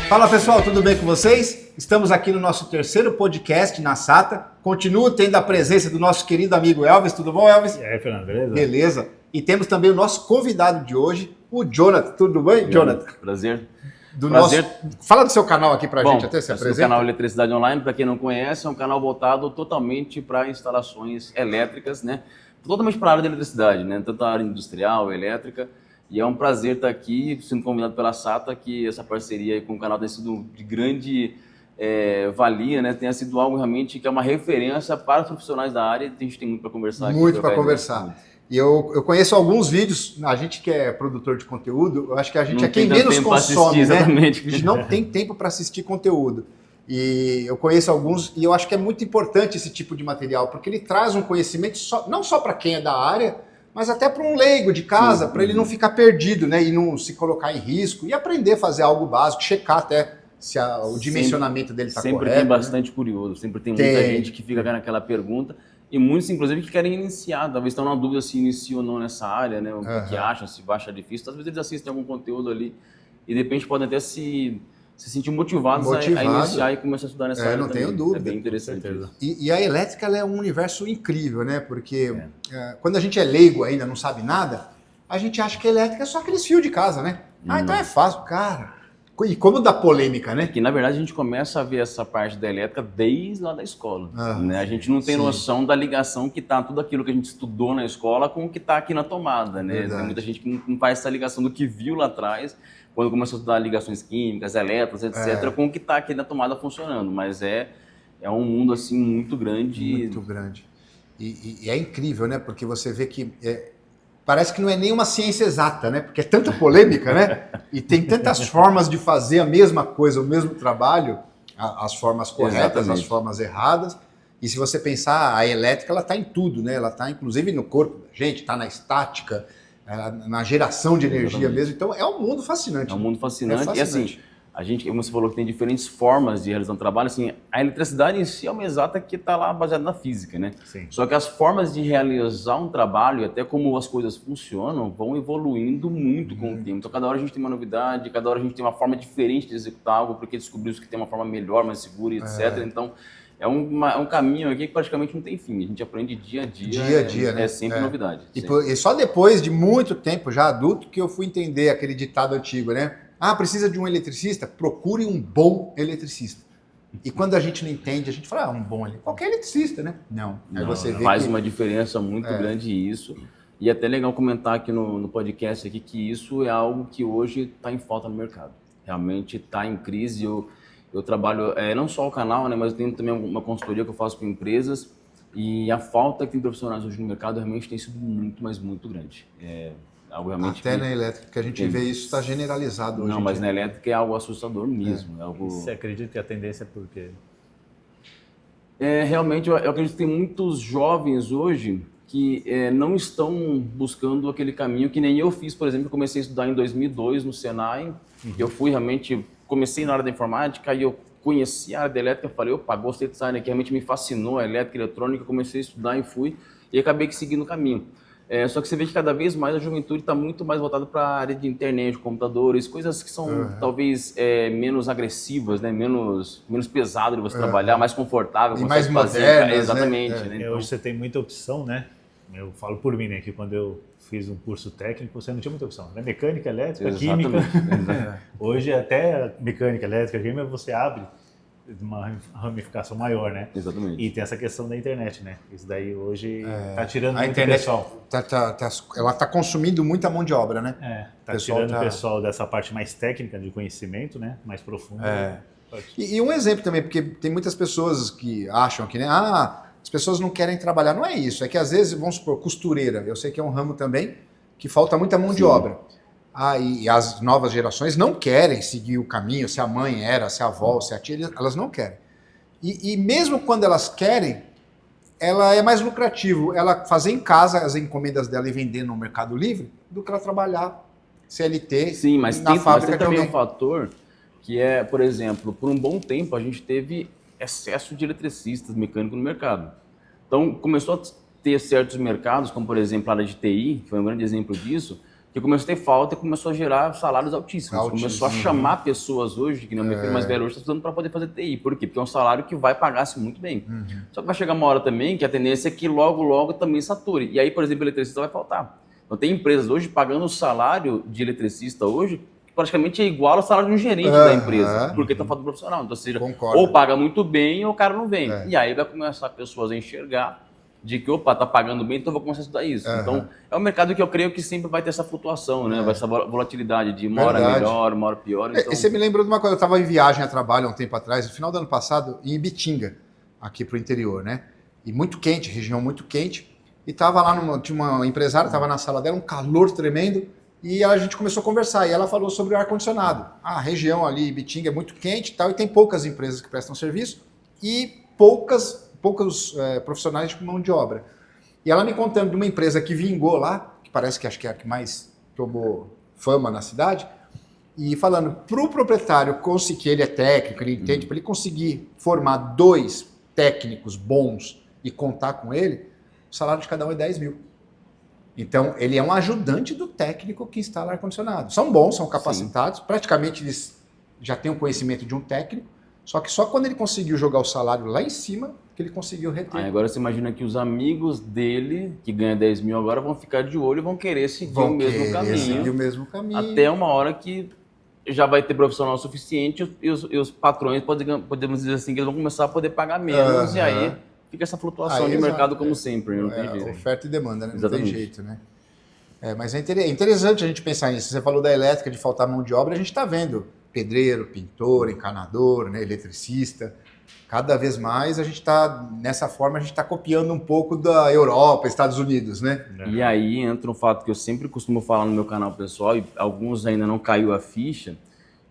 Fala pessoal, tudo bem com vocês? Estamos aqui no nosso terceiro podcast na SATA. Continuo tendo a presença do nosso querido amigo Elvis. Tudo bom, Elvis? E aí, Fernando, beleza? Beleza. E temos também o nosso convidado de hoje, o Jonathan. Tudo bem, Jonathan? Prazer. Prazer. Fala do seu canal aqui pra gente, até se apresenta. O canal Eletricidade Online, para quem não conhece, é um canal voltado totalmente para instalações elétricas, né? Totalmente para a área da eletricidade, né? Tanto a área industrial, elétrica. E é um prazer estar aqui, sendo convidado pela SATA, que essa parceria aí com o canal tem sido de grande valia, né? Tenha sido algo realmente que é uma referência para os profissionais da área. A gente tem muito para conversar aqui. Muito para conversar. E eu conheço alguns vídeos, a gente que é produtor de conteúdo, eu acho que a gente é quem menos consome, né? A gente não tem tempo para assistir conteúdo. E eu conheço alguns e eu acho que é muito importante esse tipo de material, porque ele traz um conhecimento não só para quem é da área, mas até para um leigo de casa, para ele não ficar perdido, né? E não se colocar em risco e aprender a fazer algo básico, checar até se o dimensionamento dele está correto. Sempre tem bastante curioso, sempre tem muita gente que fica naquela pergunta. E muitos, inclusive, que querem iniciar, talvez estão na dúvida se inicia ou não nessa área, né? O que acham, se baixa difícil. Às vezes eles assistem algum conteúdo ali e de repente podem até se sentir motivados a iniciar e começar a estudar nessa área. Não também. tenho dúvida. É bem interessante. E a elétrica ela é um universo incrível, né? Porque quando a gente é leigo ainda, não sabe nada, a gente acha que a elétrica é só aqueles fios de casa, né? Então é fácil, cara. E como dá polêmica, né? Que na verdade a gente começa a ver essa parte da elétrica desde lá da escola. Né? A gente não tem noção da ligação que tá tudo aquilo que a gente estudou na escola com o que tá aqui na tomada, né? Tem muita gente que não faz essa ligação do que viu lá atrás, quando começou a estudar ligações químicas, elétricas, etc., com o que tá aqui na tomada funcionando. Mas é um mundo assim muito grande. Muito grande. E é incrível, né? Porque você vê que parece que não é nenhuma ciência exata, né? Porque é tanta polêmica, né? E tem tantas formas de fazer a mesma coisa, o mesmo trabalho, as formas corretas, as formas erradas. E se você pensar, a elétrica, ela está em tudo, né? Ela está, inclusive, no corpo da gente, está na estática, na geração de energia mesmo. Então, é um mundo fascinante. É um mundo fascinante. E assim, a gente, como você falou, que tem diferentes formas de realizar um trabalho. Assim, a eletricidade em si é uma exata que está lá baseada na física, né? Sim. Só que as formas de realizar um trabalho, até como as coisas funcionam, vão evoluindo muito com o tempo. Então, cada hora a gente tem uma novidade, cada hora a gente tem uma forma diferente de executar algo, porque descobriu-se que tem uma forma melhor, mais segura, etc. Então, é um caminho aqui que praticamente não tem fim. A gente aprende dia a dia. Dia a dia, né? É sempre novidade. E só depois de muito tempo, já adulto, que eu fui entender aquele ditado antigo, né? Precisa de um eletricista? Procure um bom eletricista. E quando a gente não entende, a gente fala, um bom eletricista. Qualquer eletricista, né? Não. Aí você vê faz uma diferença muito grande isso. E é até legal comentar aqui no podcast aqui que isso é algo que hoje está em falta no mercado. Realmente está em crise. Eu trabalho, não só o canal, né? Mas eu tenho também uma consultoria que eu faço com empresas. E a falta que tem profissionais hoje no mercado realmente tem sido muito, mas muito grande. Algo realmente até na elétrica, que a gente vê isso está generalizado hoje. Não, mas na elétrica é algo assustador mesmo. E você acredita que a tendência é por quê? Realmente, eu acredito que tem muitos jovens hoje que não estão buscando aquele caminho que nem eu fiz, por exemplo. Eu comecei a estudar em 2002 no Senai. Eu fui realmente, comecei na área da informática e eu conheci a área da elétrica. Falei, opa, gostei dessa área que realmente me fascinou, a elétrica e eletrônica. Comecei a estudar e fui e acabei que seguindo o caminho. Só que você vê que cada vez mais a juventude está muito mais voltada para a área de internet, computadores, coisas que são talvez menos agressivas, né? menos pesado de você trabalhar, mais confortável. E mais modernas, exatamente. né? Né? Então, hoje você tem muita opção, né? Eu falo por mim, né? Que quando eu fiz um curso técnico, você não tinha muita opção. Né? Mecânica, elétrica, química. Hoje até mecânica, elétrica, química, você abre uma ramificação maior, né? Exatamente. E tem essa questão da internet, né? Isso daí hoje tá tirando a muito internet, pessoal. Ela tá consumindo muita mão de obra, né? Tá tirando o pessoal dessa parte mais técnica de conhecimento, né? Mais profundo. E um exemplo também, porque tem muitas pessoas que acham que, né? As pessoas não querem trabalhar. Não é isso, é que às vezes, vamos supor, costureira. Eu sei que é um ramo também que falta muita mão de obra. E as novas gerações não querem seguir o caminho, se a mãe era, se a avó, se a tia, elas não querem. E mesmo quando elas querem, ela é mais lucrativo ela fazer em casa as encomendas dela e vender no Mercado Livre do que ela trabalhar CLT. Sim, mas na fábrica tem também um fator que é, por exemplo, por um bom tempo a gente teve excesso de eletricistas mecânicos no mercado. Então começou a ter certos mercados, como por exemplo a área de TI, que foi um grande exemplo disso, que porque começou a ter falta e começou a gerar salários altíssimos. Começou a chamar pessoas hoje, que não meu filho mais velho hoje está estudando para poder fazer TI. Por quê? Porque é um salário que vai pagar-se muito bem. Só que vai chegar uma hora também que a tendência é que logo também sature. E aí, por exemplo, o eletricista vai faltar. Então tem empresas hoje pagando o salário de eletricista hoje que praticamente é igual ao salário de um gerente da empresa, porque está faltando profissional. Então, ou seja, ou paga muito bem ou o cara não vem. E aí vai começar pessoas a enxergar de que, opa, tá pagando bem, então eu vou começar a estudar isso. Então, é um mercado que eu creio que sempre vai ter essa flutuação, né? Vai essa volatilidade de uma hora melhor, uma hora pior. Então... E você me lembrou de uma coisa, eu estava em viagem a trabalho há um tempo atrás, no final do ano passado, em Ibitinga, aqui para o interior, né? E muito quente, região muito quente. E estava lá, tinha uma empresária, estava na sala dela, um calor tremendo, e a gente começou a conversar, e ela falou sobre o ar-condicionado. A região ali, Ibitinga, é muito quente e tal, e tem poucas empresas que prestam serviço, e poucos profissionais de mão de obra. E ela me contando de uma empresa que vingou lá, que parece que acho que é a que mais tomou fama na cidade, e falando para o proprietário, que ele é técnico, ele entende, para ele conseguir formar 2 técnicos bons e contar com ele, o salário de cada um é 10 mil. Então, ele é um ajudante do técnico que instala ar-condicionado. São bons, são capacitados, praticamente eles já têm o conhecimento de um técnico, só que só quando ele conseguiu jogar o salário lá em cima, que ele conseguiu reter. Agora você imagina que os amigos dele, que ganham 10 mil agora, vão ficar de olho e vão querer seguir o mesmo caminho. Até uma hora que já vai ter profissional suficiente e os patrões, podemos dizer assim, que eles vão começar a poder pagar menos e aí fica essa flutuação de mercado como sempre, não tem jeito. Oferta e demanda, né? Não tem jeito, né? Mas é interessante a gente pensar nisso. Você falou da elétrica, de faltar mão de obra, a gente está vendo pedreiro, pintor, encanador, né, eletricista. Cada vez mais a gente está, nessa forma, a gente está copiando um pouco da Europa, Estados Unidos, né? E aí entra um fato que eu sempre costumo falar no meu canal pessoal, e alguns ainda não caiu a ficha,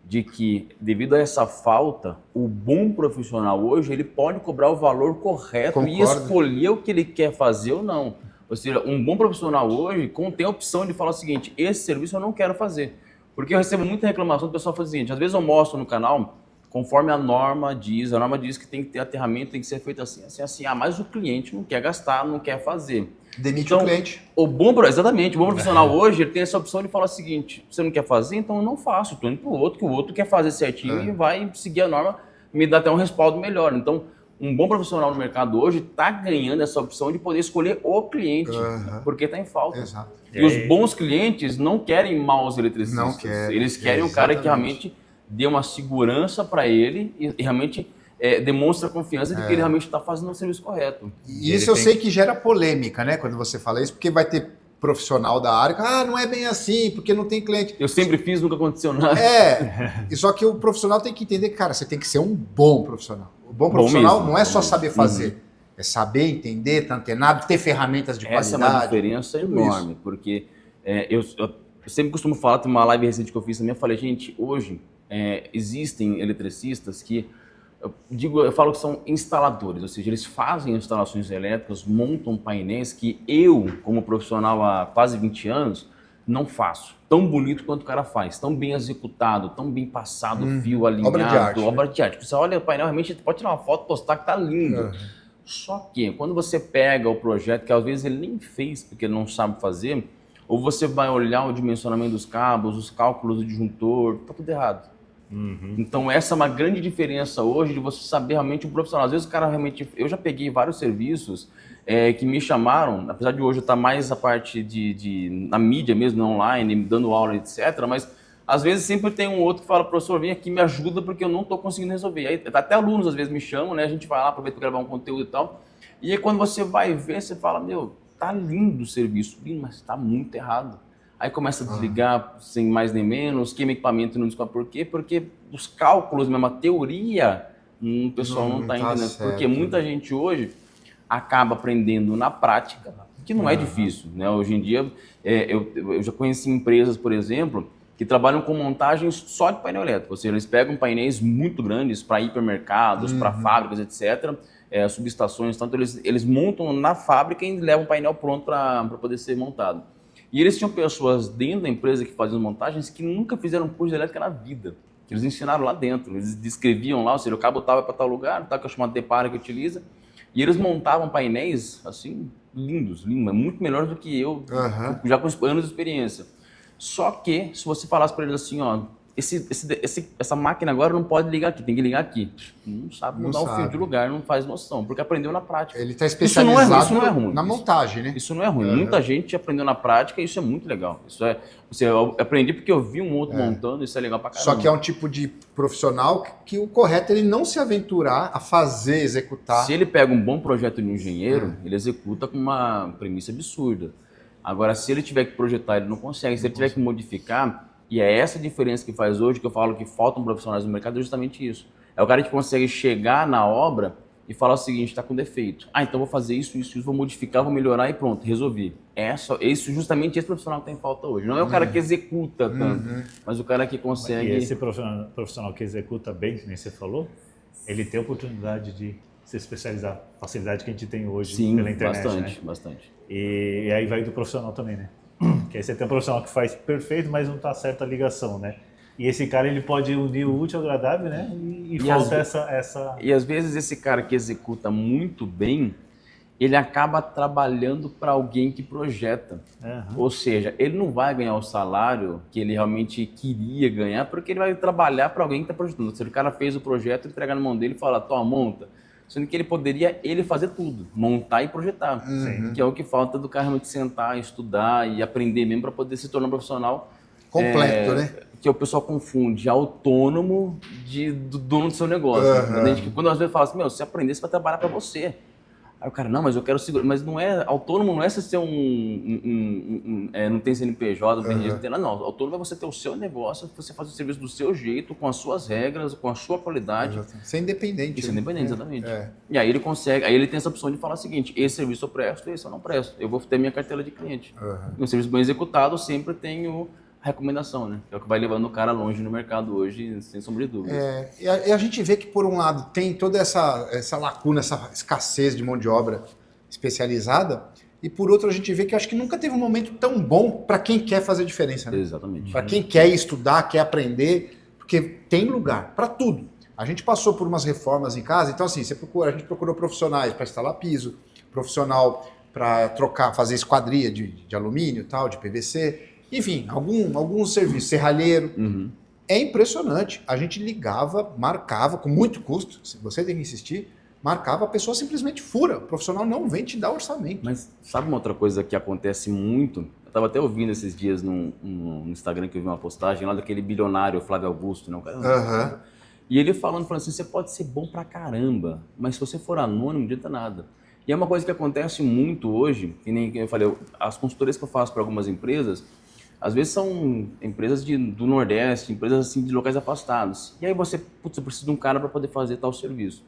de que devido a essa falta, o bom profissional hoje, ele pode cobrar o valor correto e escolher o que ele quer fazer ou não. Ou seja, um bom profissional hoje tem a opção de falar o seguinte, esse serviço eu não quero fazer. Porque eu recebo muita reclamação do pessoal faz o seguinte, às vezes eu mostro no canal, conforme a norma diz que tem que ter aterramento, tem que ser feito assim. Mas o cliente não quer gastar, não quer fazer. Demite o cliente. Exatamente, o bom profissional hoje ele tem essa opção de falar o seguinte, você não quer fazer, então eu não faço, estou indo para o outro, que o outro quer fazer certinho e vai seguir a norma, me dá até um respaldo melhor. Então, um bom profissional no mercado hoje está ganhando essa opção de poder escolher o cliente, porque está em falta. Exato. E os bons clientes não querem maus eletricistas. Não querem. Eles querem um cara que realmente dê uma segurança para ele e realmente demonstra confiança de que ele realmente está fazendo o serviço correto. E isso eu sei que gera polêmica, né, quando você fala isso, porque vai ter profissional da área que, não é bem assim, porque não tem cliente. Eu sempre fiz, nunca aconteceu nada. E só que o profissional tem que entender que, cara, você tem que ser um bom profissional. O bom profissional não é só saber fazer, é saber, entender, estar antenado, ter ferramentas de qualidade. Essa é uma diferença enorme, porque eu sempre costumo falar, tem uma live recente que eu fiz também, eu falei, gente, hoje existem eletricistas que, eu falo que são instaladores, ou seja, eles fazem instalações elétricas, montam painéis que eu, como profissional há quase 20 anos, não faço. Tão bonito quanto o cara faz, tão bem executado, tão bem passado, fio alinhado, obra de arte. Você olha o painel, realmente pode tirar uma foto, postar que tá lindo. Só que quando você pega o projeto, que às vezes ele nem fez porque ele não sabe fazer, ou você vai olhar o dimensionamento dos cabos, os cálculos do disjuntor, tá tudo errado. Então essa é uma grande diferença hoje de você saber realmente um profissional. Às vezes o cara realmente... Eu já peguei vários serviços que me chamaram, apesar de hoje eu estar mais a parte na mídia mesmo, online, dando aula, etc. Mas às vezes sempre tem um outro que fala, professor, vem aqui, me ajuda porque eu não estou conseguindo resolver. Aí até alunos às vezes me chamam, né? A gente vai lá, aproveita para gravar um conteúdo e tal. E aí quando você vai ver, você fala, meu, tá lindo o serviço, lindo, mas está muito errado. Aí começa a desligar sem mais nem menos, queima equipamento, não descobre por quê, porque os cálculos mesmo, a teoria, o pessoal não está entendendo. Certo. Porque muita gente hoje acaba aprendendo na prática, que não é difícil, né? Hoje em dia, eu já conheci empresas, por exemplo, que trabalham com montagens só de painel elétrico, ou seja, eles pegam painéis muito grandes para hipermercados, para fábricas, etc., subestações, tanto eles montam na fábrica e levam o painel pronto para poder ser montado. E eles tinham pessoas dentro da empresa que faziam montagens que nunca fizeram curso de elétrica na vida. Eles ensinaram lá dentro, eles descreviam lá, ou seja, o cabo estava para tal lugar, tal que é chamado de para que utiliza, e eles montavam painéis assim lindos, muito melhores do que eu, já com anos de experiência. Só que, se você falasse para ele assim, ó, essa máquina agora não pode ligar aqui, tem que ligar aqui. Não sabe mudar o fio de lugar, não faz noção, porque aprendeu na prática. Ele está especializado isso não é ruim, na montagem, né? Isso não é ruim. Muita gente aprendeu na prática e isso é muito legal. Eu aprendi porque eu vi um outro montando, isso é legal pra caramba. Só que é um tipo de profissional que o correto é ele não se aventurar a fazer, executar. Se ele pega um bom projeto de um engenheiro, ele executa com uma premissa absurda. Agora, se ele tiver que projetar, ele não consegue. Se ele tiver que modificar, e é essa diferença que faz hoje, que eu falo que faltam profissionais no mercado, é justamente isso. É o cara que consegue chegar na obra e falar o seguinte, está com defeito. Então vou fazer isso, vou modificar, vou melhorar e pronto, resolvi. Justamente esse profissional que tem falta hoje. Não é o cara que executa tanto, mas o cara que consegue... E esse profissional que executa bem, que nem você falou, ele tem a oportunidade de se especializar. Facilidade que a gente tem hoje pela internet. Bastante, né? bastante. E aí vai do profissional também, né? Que aí você tem um profissional que faz perfeito, mas não está certa a ligação, né? E esse cara, ele pode unir o útil ao agradável, né? E falta essa... E às vezes esse cara que executa muito bem, ele acaba trabalhando para alguém que projeta. Ou seja, ele não vai ganhar o salário que ele realmente queria ganhar, porque ele vai trabalhar para alguém que está projetando. Se o cara fez o projeto, entregar na mão dele e fala, toma, monta. Sendo que ele poderia fazer tudo, montar e projetar. Que é o que falta do cara realmente sentar, estudar e aprender mesmo para poder se tornar um profissional completo, né? Que o pessoal confunde autônomo do dono do seu negócio. Que quando às vezes fala assim, você aprender, você vai trabalhar para você. Aí o cara, não, mas eu quero segurar. Mas não é, autônomo não é você ser não tem CNPJ, não tem registro, não tem nada, não. Autônomo é você ter o seu negócio, você faz o serviço do seu jeito, com as suas regras, com a sua qualidade. Ser independente. Ser independente, exatamente. E aí ele consegue, aí ele tem essa opção de falar o seguinte, esse serviço eu presto, esse eu não presto. Eu vou ter minha carteira de cliente. Um serviço bem executado sempre tem recomendação, né? Que é o que vai levando o cara longe no mercado hoje, sem sombra de dúvidas. E a gente vê que, por um lado, tem toda essa lacuna, essa escassez de mão de obra especializada, e por outro, a gente vê que acho que nunca teve um momento tão bom para quem quer fazer diferença, né? Exatamente. Para quem quer estudar, quer aprender, porque tem lugar para tudo. A gente passou por umas reformas em casa, então assim, a gente procurou profissionais para instalar piso, profissional para fazer esquadria de alumínio, tal, de PVC, enfim, alguns serviços, serralheiro. É impressionante. A gente ligava, marcava, com muito custo, você tem que insistir, marcava, a pessoa simplesmente fura. O profissional não vem te dar orçamento. Mas sabe uma outra coisa que acontece muito? Eu estava até ouvindo esses dias no Instagram, que eu vi uma postagem lá daquele bilionário Flávio Augusto, né? E ele falando assim, você pode ser bom pra caramba, mas se você for anônimo, não adianta nada. E é uma coisa que acontece muito hoje, que nem eu falei, as consultorias que eu faço para algumas empresas, às vezes são empresas do Nordeste, empresas assim de locais afastados. E aí você precisa de um cara para poder fazer tal serviço.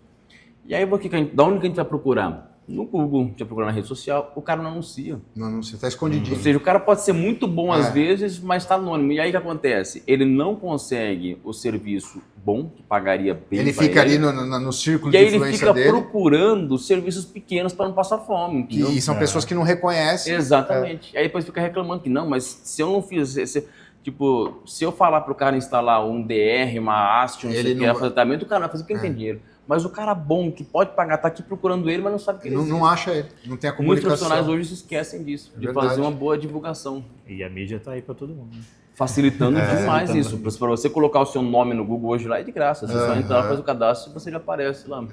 E aí da onde que a gente vai procurar? No Google, a gente vai procurar na rede social, o cara não anuncia. Não anuncia, está escondidinho. Ou seja, o cara pode ser muito bom às vezes, mas está anônimo. E aí o que acontece? Ele não consegue o serviço bom, que pagaria bem. Ele fica ali no círculo de influência dele. E aí ele fica procurando serviços pequenos para não passar fome. E são pessoas que não reconhecem. Exatamente. Aí depois fica reclamando que não, mas se eu não fiz... se eu falar para o cara instalar um DR, uma Astion, ele não fazer tratamento, o cara vai fazer porque ele tem dinheiro. Mas o cara bom, que pode pagar, está aqui procurando ele, mas não sabe que ele não acha ele, não tem a comunicação. Muitos profissionais hoje se esquecem disso, de fazer uma boa divulgação. E a mídia está aí para todo mundo, né? Facilitando demais isso. Para você colocar o seu nome no Google hoje lá é de graça. Você só entra lá, faz o cadastro e você já aparece lá.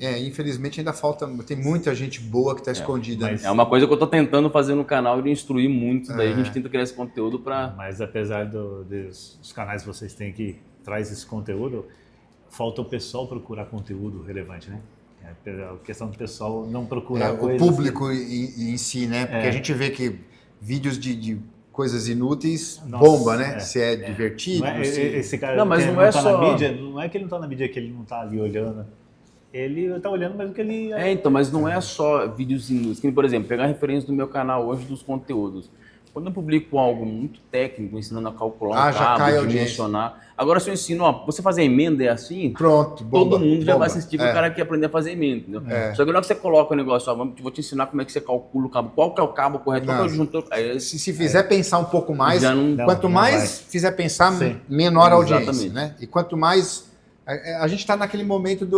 Infelizmente ainda falta, tem muita gente boa que está escondida. É uma coisa que eu estou tentando fazer no canal de instruir muito, daí a gente tenta criar esse conteúdo para... Mas apesar dos canais que vocês têm que traz esse conteúdo, falta o pessoal procurar conteúdo relevante, né? A questão do pessoal não procurar coisas... O público em si, né? Porque a gente vê que vídeos de coisas inúteis bomba, né? Se é divertido... Não é, esse cara não, mas não é tá só... na mídia, não é que ele não está na mídia, que ele não está ali olhando. Ele está olhando mais do que ele... então, mas não é só vídeos inúteis. Por exemplo, pegar a referência do meu canal hoje dos conteúdos. Quando eu publico algo muito técnico, ensinando a calcular um cabo, dimensionar... Agora, se eu ensino, você fazer emenda é assim, pronto, bomba, todo mundo já vai assistir o cara que aprender a fazer emenda, entendeu? Só que na hora que você coloca o negócio, vou te ensinar como é que você calcula o cabo, qual que é o cabo correto, qual que é o disjuntor... Se fizer pensar um pouco mais, quanto mais vai. Fizer pensar, menor a audiência, né? E quanto mais... A gente está naquele momento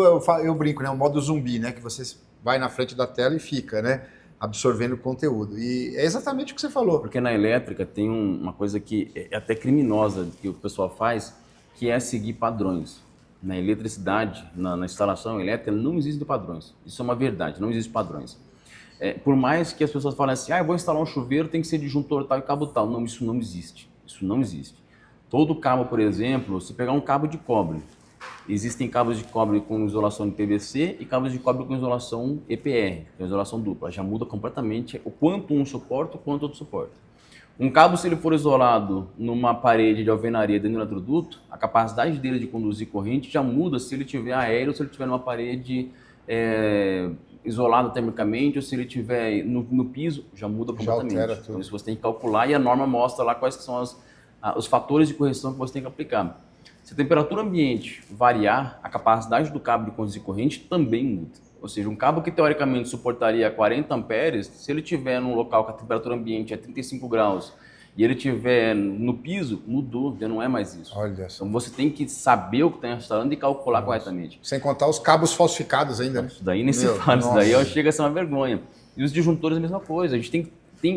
eu brinco, né? O modo zumbi, né? Que você vai na frente da tela e fica, né? absorvendo o conteúdo. E é exatamente o que você falou. Porque na elétrica tem uma coisa que é até criminosa que o pessoal faz, que é seguir padrões. Na eletricidade, na instalação elétrica, não existem padrões. Isso é uma verdade, não existem padrões. Por mais que as pessoas falem assim, eu vou instalar um chuveiro, tem que ser disjuntor tal e cabo tal. Não, isso não existe. Isso não existe. Todo cabo, por exemplo, se pegar um cabo de cobre, existem cabos de cobre com isolação de PVC e cabos de cobre com isolação EPR, que é isolação dupla. Já muda completamente o quanto um suporta, o quanto outro suporta. Um cabo, se ele for isolado numa parede de alvenaria dentro do eletroduto, a capacidade dele de conduzir corrente já muda se ele estiver aéreo ou se ele estiver numa parede isolada termicamente ou se ele estiver no piso, já muda completamente. Já altera tudo. Então isso você tem que calcular e a norma mostra lá quais que são os fatores de correção que você tem que aplicar. Se a temperatura ambiente variar, a capacidade do cabo de conduzir corrente também muda. Ou seja, um cabo que teoricamente suportaria 40 amperes, se ele estiver num local que a temperatura ambiente é 35 graus e ele estiver no piso, mudou, já não é mais isso. Olha só. Então você tem que saber o que está instalando e calcular corretamente. Sem contar os cabos falsificados ainda, né? Isso daí nem se fala, isso daí chega a ser uma vergonha. E os disjuntores é a mesma coisa, a gente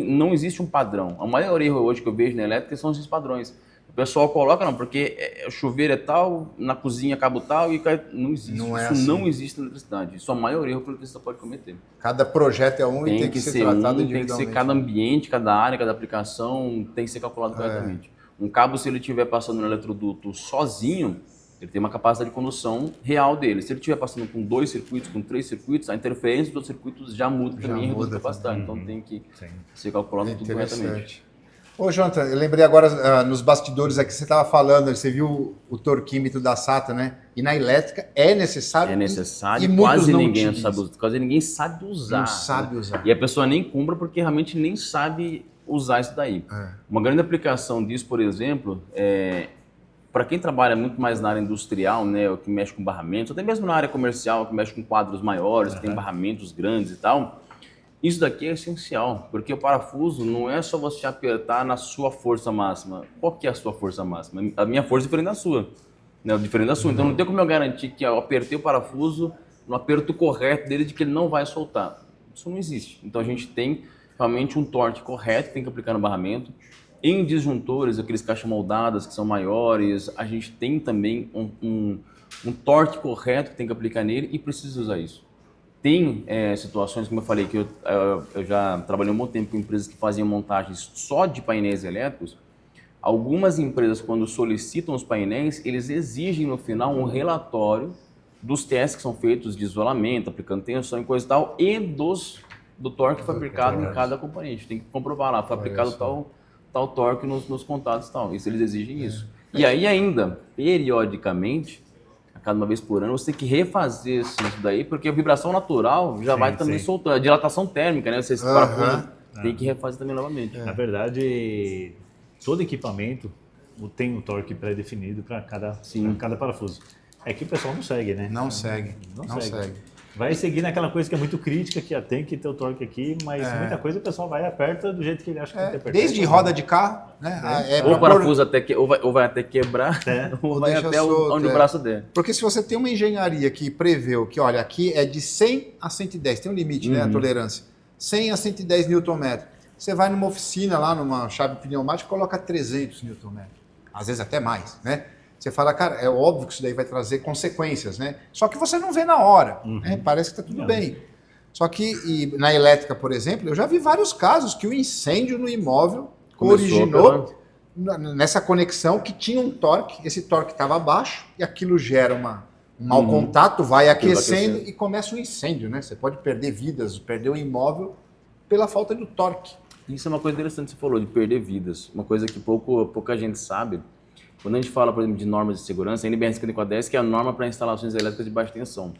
não existe um padrão. O maior erro hoje que eu vejo na elétrica são esses padrões. O pessoal coloca, não, porque o chuveiro é tal, na cozinha cabo tal, e não existe. Não é isso assim. não existe na eletricidade. Isso é o maior erro que o eletricista pode cometer. Cada projeto é um e tem que ser tratado individualmente. Tem que ser cada ambiente, cada área, cada aplicação, tem que ser calculado corretamente. Um cabo, se ele estiver passando no eletroduto sozinho, ele tem uma capacidade de condução real dele. Se ele estiver passando com 2 circuitos, com 3 circuitos, a interferência dos outros circuitos já muda também e reduz a capacidade. Então tem que ser calculado tudo corretamente. Ô, Jonathan, eu lembrei agora nos bastidores aqui, você estava falando, você viu o torquímetro da SATA, né? E na elétrica é necessário. É necessário, e quase ninguém sabe usar. Não sabe usar. E a pessoa nem compra porque realmente nem sabe usar isso daí. Uma grande aplicação disso, por exemplo, para quem trabalha muito mais na área industrial, né, ou que mexe com barramentos, até mesmo na área comercial, que mexe com quadros maiores, que tem barramentos grandes e tal, isso daqui é essencial, porque o parafuso não é só você apertar na sua força máxima. Qual que é a sua força máxima? A minha força é diferente da sua. Né? Diferente da sua. Então não tem como eu garantir que eu apertei o parafuso no aperto correto dele de que ele não vai soltar. Isso não existe. Então a gente tem realmente um torque correto que tem que aplicar no barramento. Em disjuntores, aqueles caixas moldadas que são maiores, a gente tem também um torque correto que tem que aplicar nele e precisa usar isso. Tem situações, como eu falei, que eu já trabalhei um bom tempo com empresas que faziam montagens só de painéis elétricos. Algumas empresas, quando solicitam os painéis, eles exigem no final um relatório dos testes que são feitos de isolamento, aplicando tensão e coisa e tal, e do torque que foi aplicado em cada componente. Tem que comprovar lá, foi aplicado tal torque nos contatos e tal. Isso eles exigem isso. E aí ainda, periodicamente, cada uma vez por ano, você tem que refazer isso daí, porque a vibração natural já vai também soltando. A dilatação térmica, né? Você tem que refazer também novamente. Na verdade, todo equipamento tem um torque pré-definido para cada parafuso. É que o pessoal não segue, né? Não segue. Vai seguir naquela coisa que é muito crítica, que tem que ter o torque aqui, mas muita coisa o pessoal vai e aperta do jeito que ele acha que tem que apertar. Desde roda de carro, né? Ou o parafuso ou vai até quebrar, ou vai até solto, onde o braço der. Porque se você tem uma engenharia que preveu que, olha, aqui é de 100 a 110, tem um limite, né? A tolerância. 100 a 110 Nm. Você vai numa oficina lá, numa chave pneumática, coloca 300 Nm. Às vezes até mais, né? Você fala, cara, é óbvio que isso daí vai trazer consequências, né? Só que você não vê na hora, né? Parece que está tudo bem. Só que na elétrica, por exemplo, eu já vi vários casos que o incêndio no imóvel originou nessa conexão que tinha um torque, esse torque estava abaixo e aquilo gera um mau contato, vai aquecendo e começa um incêndio, né? Você pode perder vidas, perder um imóvel pela falta do torque. Isso é uma coisa interessante que você falou, de perder vidas. Uma coisa que pouca gente sabe. Quando a gente fala, por exemplo, de normas de segurança, a NBR 5410, que é a norma para instalações elétricas de baixa tensão.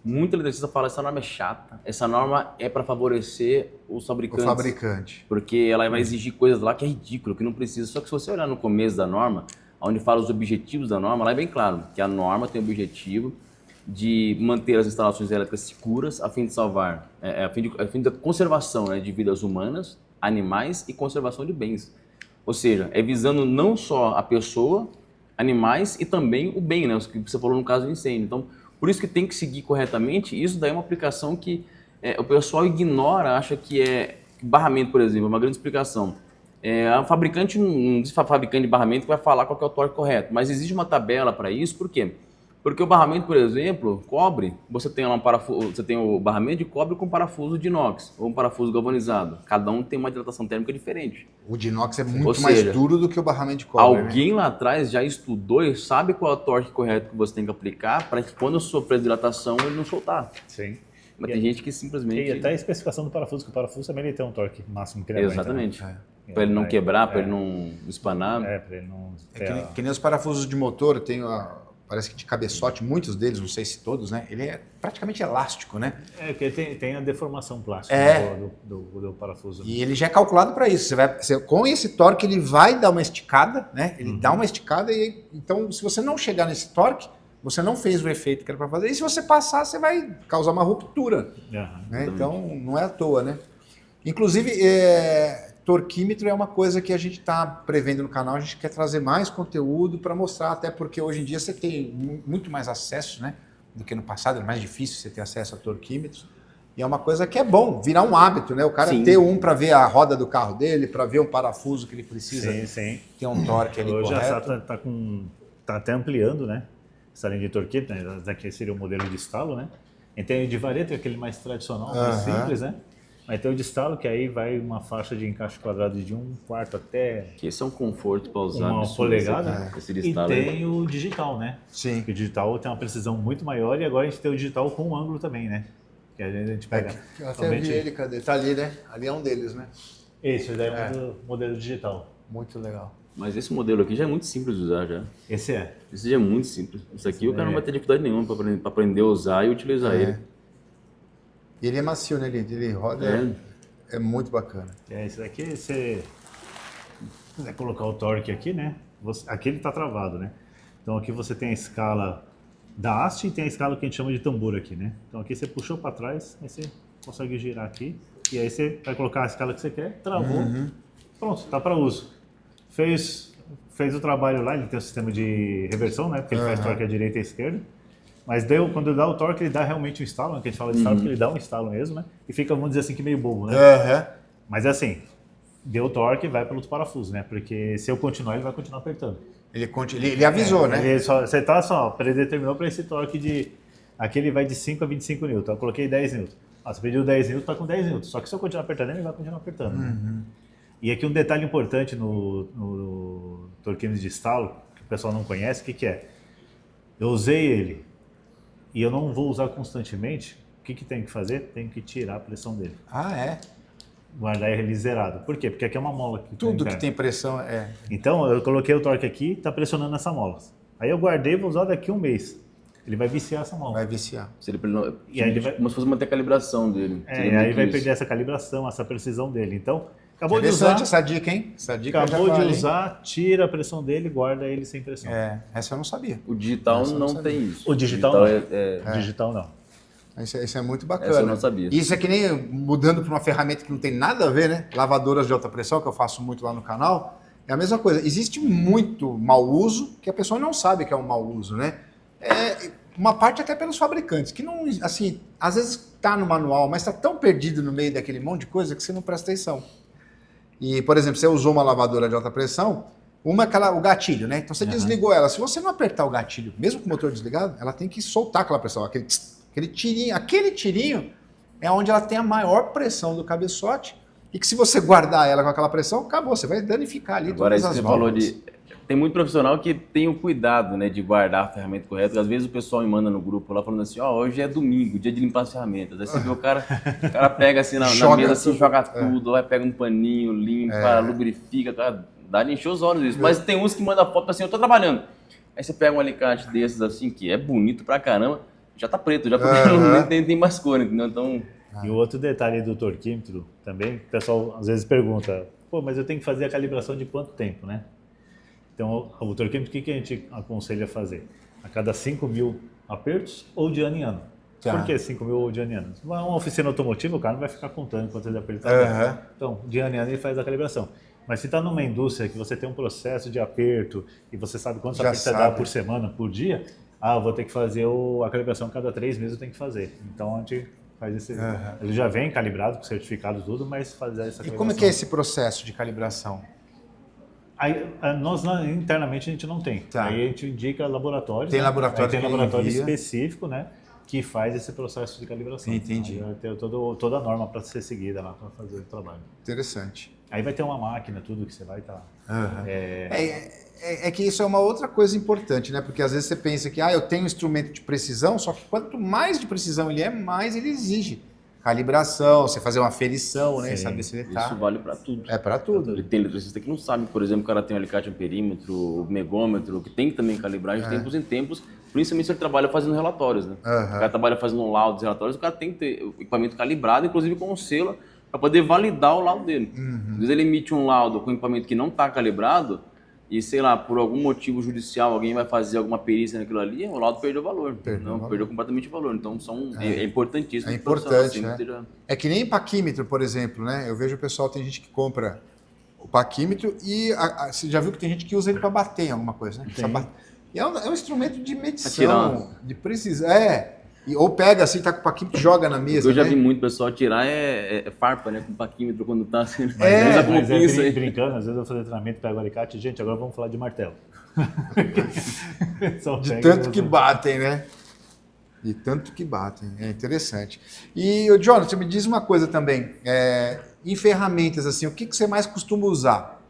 Muito eletricista fala que essa norma é chata, essa norma é para favorecer os fabricantes. O fabricante. Porque ela vai exigir coisas lá que é ridículo, que não precisa. Só que se você olhar no começo da norma, onde fala os objetivos da norma, lá é bem claro que a norma tem o objetivo de manter as instalações elétricas seguras, a fim de salvar, a fim da conservação, né, de vidas humanas, animais e conservação de bens. Ou seja, é visando não só a pessoa, animais e também o bem, né? O que você falou no caso do incêndio. Então, por isso que tem que seguir corretamente. Isso daí é uma aplicação que o pessoal ignora, acha que barramento, por exemplo, é uma grande explicação. A fabricante não diz fabricante de barramento que vai falar qual que é o torque correto, mas existe uma tabela para isso, por quê? Porque o barramento, por exemplo, cobre, você tem lá você tem o barramento de cobre com parafuso de inox, ou um parafuso galvanizado. Cada um tem uma hidratação térmica diferente. O de inox é muito mais duro do que o barramento de cobre. Alguém lá atrás já estudou e sabe qual é o torque correto que você tem que aplicar para que quando sofrer hidratação ele não soltar. Sim. Mas tem gente que simplesmente... E até a especificação do parafuso, que o parafuso também ele tem um torque máximo que ele aguenta. Exatamente. Para ele não quebrar, para ele não espanar. Para ele não... Que nem os parafusos de motor, tem parece que de cabeçote, muitos deles, não sei se todos, né? Ele é praticamente elástico, né? Porque tem a deformação plástica do parafuso. E ele já é calculado para isso. Com esse torque, ele vai dar uma esticada, né? Ele dá uma esticada e então, se você não chegar nesse torque, você não fez o efeito que era para fazer. E se você passar, você vai causar uma ruptura. Né? Então, não é à toa, né? Inclusive, torquímetro é uma coisa que a gente está prevendo no canal. A gente quer trazer mais conteúdo para mostrar, até porque hoje em dia você tem muito mais acesso, né, do que no passado. É mais difícil você ter acesso a torquímetros. E é uma coisa que é bom, virar um hábito, né? O cara ter um para ver a roda do carro dele, para ver um parafuso que ele precisa ter um torque ali hoje correto. Hoje a SATA tá até ampliando, né? Essa linha de torquímetro, né? Daqui seria o modelo de estalo, né? E tem o de vareta, aquele mais tradicional, mais simples, né? Mas tem o de estalo, que aí vai uma faixa de encaixe quadrado de 1/4 até... Que esse é um conforto para usar. 1 polegada. Esse e tem o digital, né? Sim. Que o digital tem uma precisão muito maior e agora a gente tem o digital com ângulo também, né? Que a gente pega... Eu até vi ele, cadê? Tá ali, né? Ali é um deles, né? Esse daí é o modelo digital. Muito legal. Mas esse modelo aqui já é muito simples de usar já. Esse é. Esse já é muito simples. Isso aqui o cara não vai ter dificuldade nenhuma para aprender a usar e utilizar ele. E ele é macio, né? Ele roda... É muito bacana. Esse daqui, se quiser colocar o torque aqui, né? Aqui ele está travado, né? Então aqui você tem a escala da haste e tem a escala que a gente chama de tambor aqui, né? Então aqui você puxou para trás, aí você consegue girar aqui e aí você vai colocar a escala que você quer, travou, pronto, está para uso. Fez o trabalho lá, ele tem um sistema de reversão, né? Porque ele faz torque à direita e à esquerda. Mas quando ele dá o torque, ele dá realmente um estalo, né? Que a gente fala de estalo, porque ele dá um estalo mesmo, né? E fica, vamos dizer assim, que meio bobo, né? Mas é assim, deu o torque, vai pelo parafuso, né? Porque se eu continuar, ele vai continuar apertando. Ele avisou, né? Você tá só, predeterminou para esse torque de... Aqui ele vai de 5 a 25 N. Eu coloquei 10 N. Você pediu 10 N, tá com 10 N. Só que se eu continuar apertando, ele vai continuar apertando. Né? E aqui um detalhe importante no torquímetro de estalo, que o pessoal não conhece, o que é? Eu usei ele e eu não vou usar constantemente, o que tem que fazer? Tem que tirar a pressão dele. Guardar ele zerado. Por quê? Porque aqui é uma mola. Tudo que tem pressão Então, eu coloquei o torque aqui, está pressionando essa mola. Aí eu guardei e vou usar daqui a um mês. Ele vai viciar essa mola. Vai viciar. E aí ele vai... Como se fosse manter a calibração dele. Aí vai perder essa calibração, essa precisão dele. Então, acabou de usar... usar... essa dica, hein? Essa dica acabou de usar, tira a pressão dele e guarda ele sem pressão. Essa eu não sabia. O digital não tem isso. O digital não. Digital não. Isso é muito bacana. Essa eu não sabia. Isso é que nem mudando para uma ferramenta que não tem nada a ver, né? Lavadoras de alta pressão, que eu faço muito lá no canal. É a mesma coisa. Existe muito mau uso que a pessoa não sabe que é um mau uso, né? Uma parte até pelos fabricantes, que não, assim, às vezes está no manual, mas está tão perdido no meio daquele monte de coisa que você não presta atenção. E, por exemplo, você usou uma lavadora de alta pressão, o gatilho, né? Então você desligou ela. Se você não apertar o gatilho, mesmo com o motor desligado, ela tem que soltar aquela pressão, aquele tirinho. Aquele tirinho é onde ela tem a maior pressão do cabeçote e que se você guardar ela com aquela pressão, acabou, você vai danificar ali agora, todas as você válvulas. falou de... Tem muito profissional que tem o cuidado, né, de guardar a ferramenta correta. Às vezes o pessoal me manda no grupo lá falando assim, hoje é domingo, dia de limpar as ferramentas. Aí você vê o cara pega assim na mesa, assim, joga tudo, vai pega um paninho, limpa, lubrifica, cara, dá-lhe encher os olhos isso. Mas tem uns que mandam foto assim, eu tô trabalhando. Aí você pega um alicate desses assim, que é bonito pra caramba, já tá preto, já nem tem mais cor, entendeu? Então... E o outro detalhe do torquímetro também, o pessoal às vezes pergunta, mas eu tenho que fazer a calibração de quanto tempo, né? Então, o torquímetro, o que a gente aconselha a fazer? A cada 5.000 apertos ou de ano em ano. Por que 5.000 ou de ano em ano? Uma oficina automotiva, o cara não vai ficar contando quanto ele apertar. Então, de ano em ano ele faz a calibração. Mas se está numa indústria que você tem um processo de aperto e você sabe quantos apertos você dá por semana, por dia, eu vou ter que fazer a calibração cada 3 meses, eu tenho que fazer. Então, a gente faz esse... Ele já vem calibrado, com certificado tudo, mas fazer essa calibração. E como é que é esse processo de calibração? Aí, nós internamente a gente não tem. Tá. Aí a gente indica laboratórios. Tem laboratório, tem que laboratório envia. específico, né? Que faz esse processo de calibração. Entendi. Aí vai ter toda a norma para ser seguida lá para fazer o trabalho. Interessante. Aí vai ter uma máquina, tudo que você vai estar. É que isso é uma outra coisa importante, né? Porque às vezes você pensa que eu tenho um instrumento de precisão, só que quanto mais de precisão ele é, mais ele exige calibração, você fazer uma aferição, né? Sim. Saber se ele tá. Isso vale para tudo. É para tudo. Tem eletricista que não sabe, por exemplo, o cara tem um alicate amperímetro, o megômetro, que tem que também calibrar de tempos em tempos, principalmente se ele trabalha fazendo relatórios, né? O cara trabalha fazendo um laudo de relatórios, o cara tem que ter o equipamento calibrado, inclusive com um selo, para poder validar o laudo dele. Às vezes ele emite um laudo com equipamento que não está calibrado e, sei lá, por algum motivo judicial, alguém vai fazer alguma perícia naquilo ali, o laudo perdeu valor. Perdeu completamente o valor. Então, é importantíssimo. É importante, né? Esteja... É que nem paquímetro, por exemplo, né? Eu vejo o pessoal, tem gente que compra o paquímetro e você já viu que tem gente que usa ele para bater em alguma coisa, né? E é um instrumento de medição, de precisão. Ou pega assim, tá com o paquímetro, joga na mesa. Eu já né? vi muito pessoal tirar farpa, né? Com paquímetro quando tá assim. Mas como pinça aí. brincando, às vezes eu vou fazer treinamento, pego o alicate, gente, agora vamos falar de martelo. De tanto que batem, né? De tanto que batem, é interessante. E, Jonathan, me diz uma coisa também, em ferramentas, assim, o que você mais costuma usar?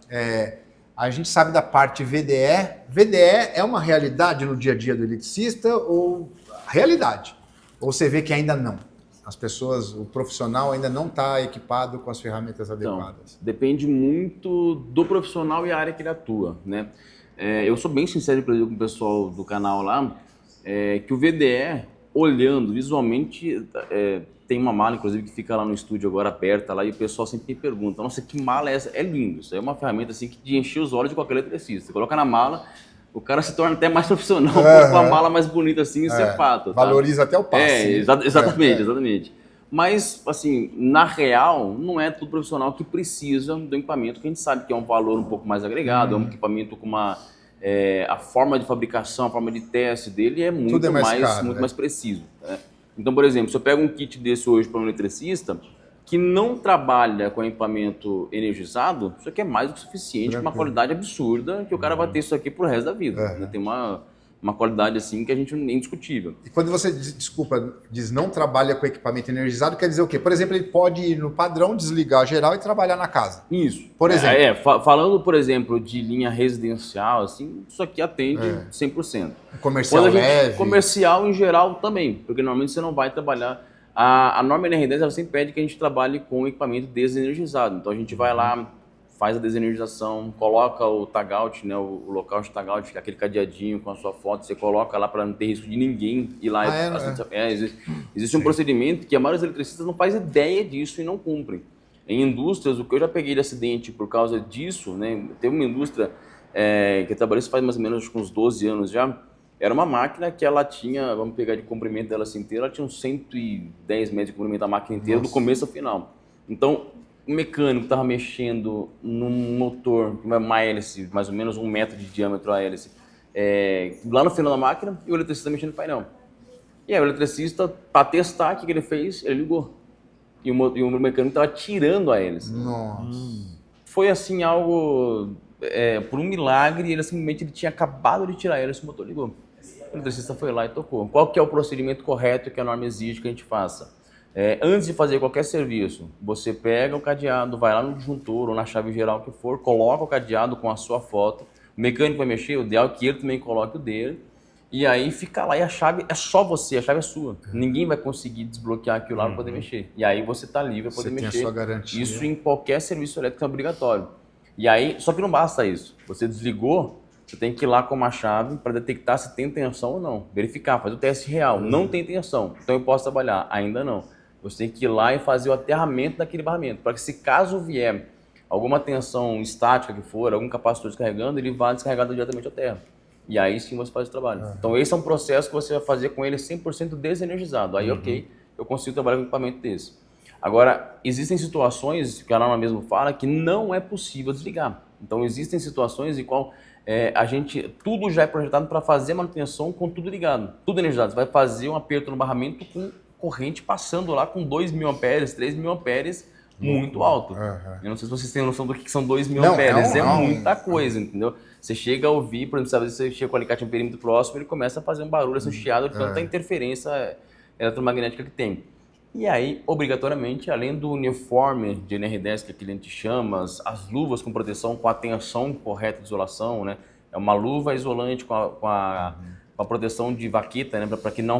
A gente sabe da parte VDE. VDE é uma realidade no dia a dia do eletricista ou realidade? Ou você vê que ainda não? As pessoas, o profissional ainda não está equipado com as ferramentas adequadas? Então, depende muito do profissional e a área que ele atua, né? Eu sou bem sincero com o pessoal do canal lá, que o VDE, olhando visualmente, tem uma mala, inclusive, que fica lá no estúdio agora aberta lá, e o pessoal sempre me pergunta, nossa, que mala é essa? É lindo, isso é uma ferramenta assim de encher os olhos de qualquer eletricista. Você coloca na mala, o cara se torna até mais profissional com a mala mais bonita assim, isso é fato. Tá? Valoriza até o passe. Exatamente. Mas, assim, na real, não é todo profissional que precisa do equipamento, que a gente sabe que é um valor um pouco mais agregado, é um equipamento com uma... a forma de fabricação, a forma de teste dele é muito mais preciso. Né? Então, por exemplo, se eu pego um kit desse hoje para um eletricista que não trabalha com equipamento energizado, isso aqui é mais do que suficiente, com uma qualidade absurda, que o cara vai ter isso aqui pro resto da vida. Né? Tem uma qualidade assim que a gente é indiscutível. E quando você, diz não trabalha com equipamento energizado, quer dizer o quê? Por exemplo, ele pode ir no padrão, desligar geral e trabalhar na casa. Isso. Por exemplo. Falando, por exemplo, de linha residencial, assim, isso aqui atende 100%. Comercial leve. Comercial em geral também, porque normalmente você não vai trabalhar... A norma NR10 ela sempre pede que a gente trabalhe com equipamento desenergizado. Então a gente vai lá, faz a desenergização, coloca o tagout, né, o local de tagout, aquele cadeadinho com a sua foto, você coloca lá para não ter risco de ninguém ir lá. Existe um procedimento que a maioria dos eletricistas não faz ideia disso e não cumprem. Em indústrias, o que eu já peguei de acidente por causa disso, né, teve uma indústria que eu trabalhei faz mais ou menos uns 12 anos já. Era uma máquina que ela tinha, vamos pegar de comprimento dela assim inteira, ela tinha uns 110 metros de comprimento da máquina inteira, do começo ao final. Então, o mecânico estava mexendo num motor, uma hélice, mais ou menos 1 metro de diâmetro a hélice, lá no final da máquina, e o eletricista mexendo no painel. E aí o eletricista, para testar o que ele fez, ele ligou. E o mecânico estava tirando a hélice. Nossa. Foi assim algo... por um milagre, ele simplesmente tinha acabado de tirar a hélice e o motor ligou. O eletricista foi lá e tocou. Qual que é o procedimento correto que a norma exige que a gente faça? Antes de fazer qualquer serviço, você pega o cadeado, vai lá no disjuntor ou na chave geral que for, coloca o cadeado com a sua foto, o mecânico vai mexer, o ideal é que ele também coloque o dele, e aí fica lá e a chave é só você, a chave é sua. Ninguém vai conseguir desbloquear aquilo lá para poder mexer. E aí você está livre para poder mexer. Tem a sua garantia. Isso em qualquer serviço elétrico é obrigatório. E aí, só que não basta isso. Você desligou, você tem que ir lá com uma chave para detectar se tem tensão ou não. Verificar, fazer o teste real. Não tem tensão, então eu posso trabalhar. Ainda não. Você tem que ir lá e fazer o aterramento daquele barramento, para que se caso vier alguma tensão estática que for, algum capacitor descarregando, ele vá descarregado diretamente à terra. E aí sim você faz o trabalho. Então esse é um processo que você vai fazer com ele 100% desenergizado. Aí ok, eu consigo trabalhar com um equipamento desse. Agora, existem situações, que a norma mesmo fala, que não é possível desligar. Então existem situações em qual tudo já é projetado para fazer a manutenção com tudo ligado, tudo energizado. Você vai fazer um aperto no barramento com corrente passando lá com 2.000 amperes, 3.000 amperes, muito alto. Eu não sei se vocês têm noção do que são 2.000 amperes, é muita coisa, entendeu? Você chega a ouvir, por exemplo, você chega com o alicate em um perímetro próximo, ele começa a fazer um barulho, um chiado, de tanta interferência eletromagnética que tem. E aí, obrigatoriamente, além do uniforme de NR10 que a gente chama, as luvas com proteção, com a tensão correta de isolação, né? É uma luva isolante com a proteção de vaqueta, né?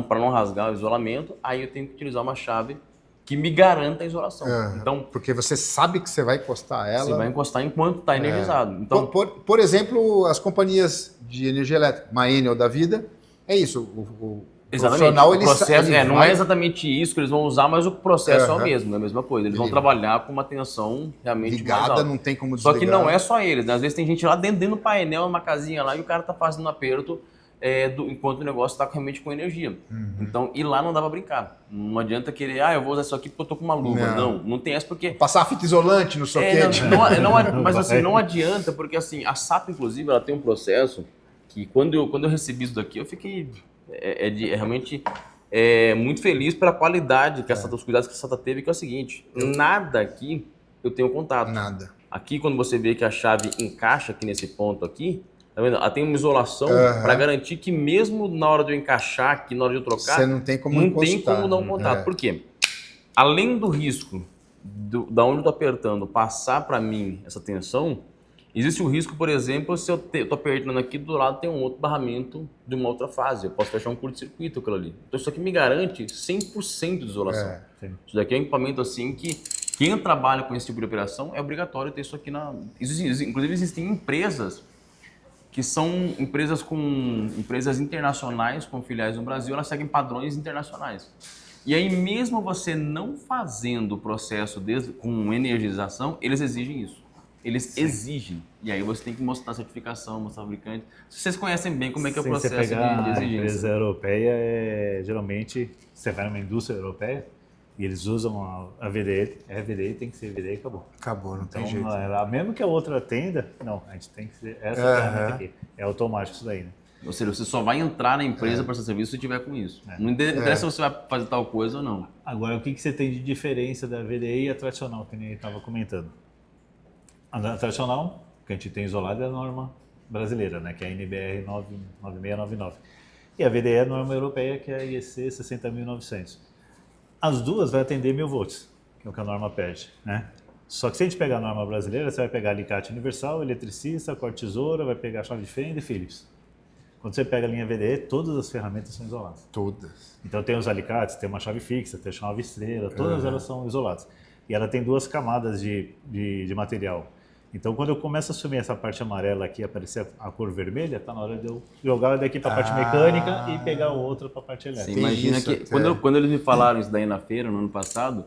Para não rasgar o isolamento, aí eu tenho que utilizar uma chave que me garanta a isolação. Então, porque você sabe que você vai encostar ela. Você vai encostar enquanto está energizado. Então, por exemplo, as companhias de energia elétrica, uma Enel da vida, é isso. O profissional, o processo, não é exatamente isso que eles vão usar, mas o processo é o mesmo, é a mesma coisa. Eles vão trabalhar com uma tensão realmente ligada, mais alta. Não tem como desligar. Só que não é só eles, né? Às vezes tem gente lá dentro do painel, uma casinha lá, e o cara está fazendo um aperto enquanto o negócio está realmente com energia. Então, ir lá não dá para brincar. Não adianta querer, eu vou usar isso aqui porque eu tô com uma luva. Não tem essa porque... Passar fita isolante no soquete. Mas assim, não adianta, porque assim, a SAP, inclusive, ela tem um processo que quando eu recebi isso daqui, eu fiquei realmente muito feliz pela qualidade dos cuidados que a SATA teve, que é o seguinte, nada aqui eu tenho contato. Nada. Aqui, quando você vê que a chave encaixa aqui nesse ponto aqui, tá vendo? Ela tem uma isolação para garantir que mesmo na hora de eu encaixar aqui, na hora de eu trocar, você não tem como dar um contato. Por quê? Além do risco da onde eu tô apertando passar para mim essa tensão, existe o risco, por exemplo, se eu tô apertando aqui, do lado tem um outro barramento de uma outra fase. Eu posso fechar um curto-circuito aquilo ali. Então isso aqui me garante 100% de isolação. Isso daqui é um equipamento assim que quem trabalha com esse tipo de operação é obrigatório ter isso aqui Inclusive existem empresas que são empresas internacionais com filiais no Brasil, elas seguem padrões internacionais. E aí mesmo você não fazendo o processo com energização, eles exigem isso. Eles exigem. E aí você tem que mostrar a certificação, mostrar o fabricante. Vocês conhecem bem como é que é o processo de exigência. A empresa europeia, geralmente, você vai numa indústria europeia e eles usam a VDE, VDE, tem que ser VDE e acabou. Acabou, não então, tem jeito. Mesmo que a outra atenda, não, a gente tem que ser essa ferramenta aqui. É automático isso daí, né? Ou seja, você só vai entrar na empresa para esse serviço se tiver com isso. Não interessa se você vai fazer tal coisa ou não. Agora, o que você tem de diferença da VDE e a tradicional, que nem estava comentando? A tradicional, que a gente tem isolada, é a norma brasileira, né? Que é a NBR 9699. E a VDE é a norma europeia, que é a IEC 60900. As duas vai atender 1000 volts, que é o que a norma pede, né? Só que se a gente pegar a norma brasileira, você vai pegar alicate universal, eletricista, corte-tesoura, vai pegar chave de fenda e Phillips. Quando você pega a linha VDE, todas as ferramentas são isoladas. Todas. Então tem os alicates, tem uma chave fixa, tem a chave estrela, todas elas são isoladas. E ela tem 2 camadas de material. Então, quando eu começo a assumir essa parte amarela aqui, aparecer a cor vermelha, tá na hora de eu jogar ela daqui para a parte mecânica e pegar o outro para a parte elétrica. Você imagina que quando eles me falaram isso daí na feira, no ano passado,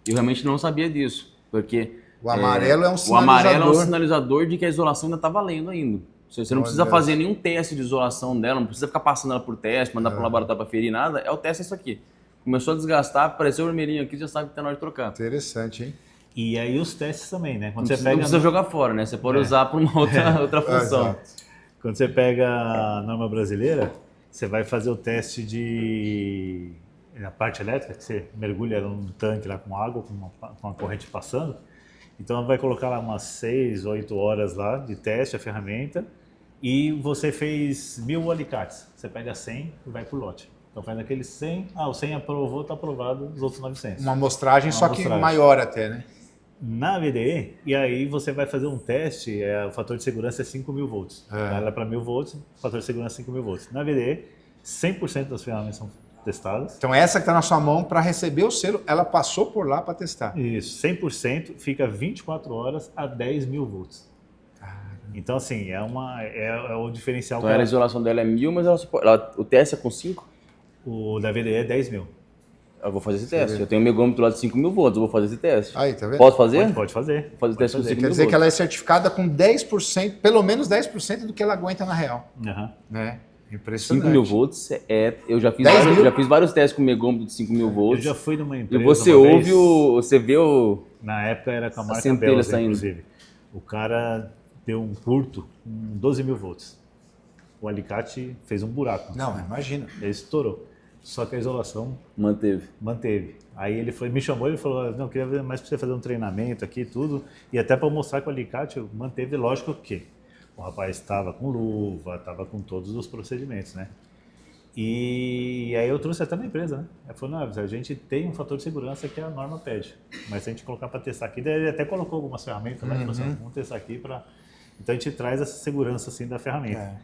eu realmente não sabia disso, porque o amarelo é um sinalizador. O amarelo é um sinalizador de que a isolação ainda está valendo ainda. Você não precisa fazer nenhum teste de isolação dela, não precisa ficar passando ela por teste, mandar para o laboratório para ferir, nada. É o teste isso aqui. Começou a desgastar, apareceu o vermelhinho aqui, já sabe que está na hora de trocar. Interessante, hein? E aí os testes também, né? Quando não precisa jogar fora, né? Você pode usar para uma outra função. Quando você pega a norma brasileira, você vai fazer o teste na parte elétrica, que você mergulha num tanque lá com água, com uma corrente passando. Então vai colocar lá umas 6, 8 horas lá de teste, a ferramenta, e você fez 1000 alicates. Você pega 100 e vai por lote. Então faz aquele 100, o 100 aprovou, está aprovado, os outros 900. Uma amostragem, só que maior até, né? Na VDE, e aí você vai fazer um teste, o fator de segurança é 5.000 volts. Ela é para 1000 volts, o fator de segurança é 5.000 volts. Na VDE, 100% das ferramentas são testadas. Então essa que está na sua mão, para receber o selo, ela passou por lá para testar. Isso, 100%, fica 24 horas a 10.000 volts. Então assim, é o diferencial. Então a isolação dela é 1000, mas o teste é com 5? O da VDE é 10.000. Eu vou fazer esse teste. Eu tenho um megômetro lá de 5.000 volts, eu vou fazer esse teste. Aí, tá vendo? Posso fazer? Pode fazer. Vou fazer o teste com 5.000 volts. Quer dizer que ela é certificada com 10%, pelo menos 10% do que ela aguenta na real. Né? Impressionante. 5.000 volts eu já fiz vários testes com megômetro de 5.000 volts. Eu já fui numa empresa. E você ouve você vê o. Na época era com a marca Belsa, inclusive. O cara deu um curto com 12.000 volts. O alicate fez um buraco. Não, imagina. Ele estourou. só que a isolação Manteve. Aí ele me chamou, ele falou, não, eu queria ver mais para você fazer um treinamento aqui e tudo, e até para mostrar que o alicate manteve, lógico que o rapaz estava com luva, estava com todos os procedimentos, né? E aí eu trouxe até na empresa, né? Ele falou, não, a gente tem um fator de segurança que a norma pede, mas se a gente colocar para testar aqui, daí ele até colocou algumas ferramentas lá, falou assim, vamos testar aqui para... Então a gente traz essa segurança assim da ferramenta.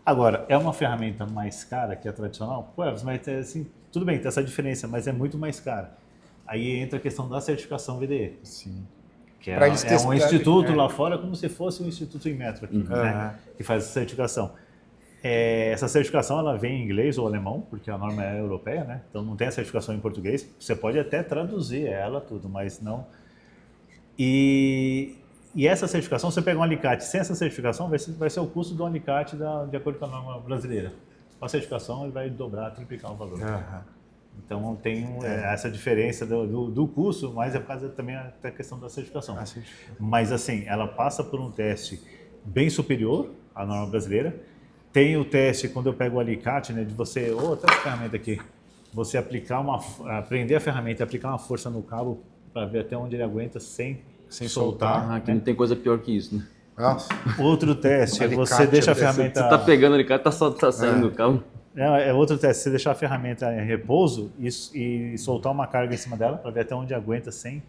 Agora, é uma ferramenta mais cara que a tradicional? Pô, mas assim, tudo bem, tem essa diferença, mas é muito mais cara. Aí entra a questão da certificação VDE. Sim. Que é um instituto lá fora, como se fosse um instituto em metro aqui, né? Que faz essa certificação. Essa certificação ela vem em inglês ou alemão, porque a norma é europeia, né? Então não tem a certificação em português. Você pode até traduzir ela tudo, mas não. E essa certificação, você pega um alicate sem essa certificação, vai ser o custo do alicate de acordo com a norma brasileira. Com a certificação, ele vai dobrar, triplicar o valor. Então tem essa diferença do custo, mas é por causa também da questão da certificação. Mas assim, ela passa por um teste bem superior à norma brasileira. Tem o teste, quando eu pego o alicate, né, de você, até essa ferramenta aqui, você prender a ferramenta e aplicar uma força no cabo para ver até onde ele aguenta sem soltar. Aqui não tem coisa pior que isso, né? Nossa. Outro teste, você deixa a ferramenta... Você tá pegando o alicate, tá saindo do cabo. Outro teste, você deixar a ferramenta em repouso e soltar uma carga em cima dela para ver até onde aguenta sem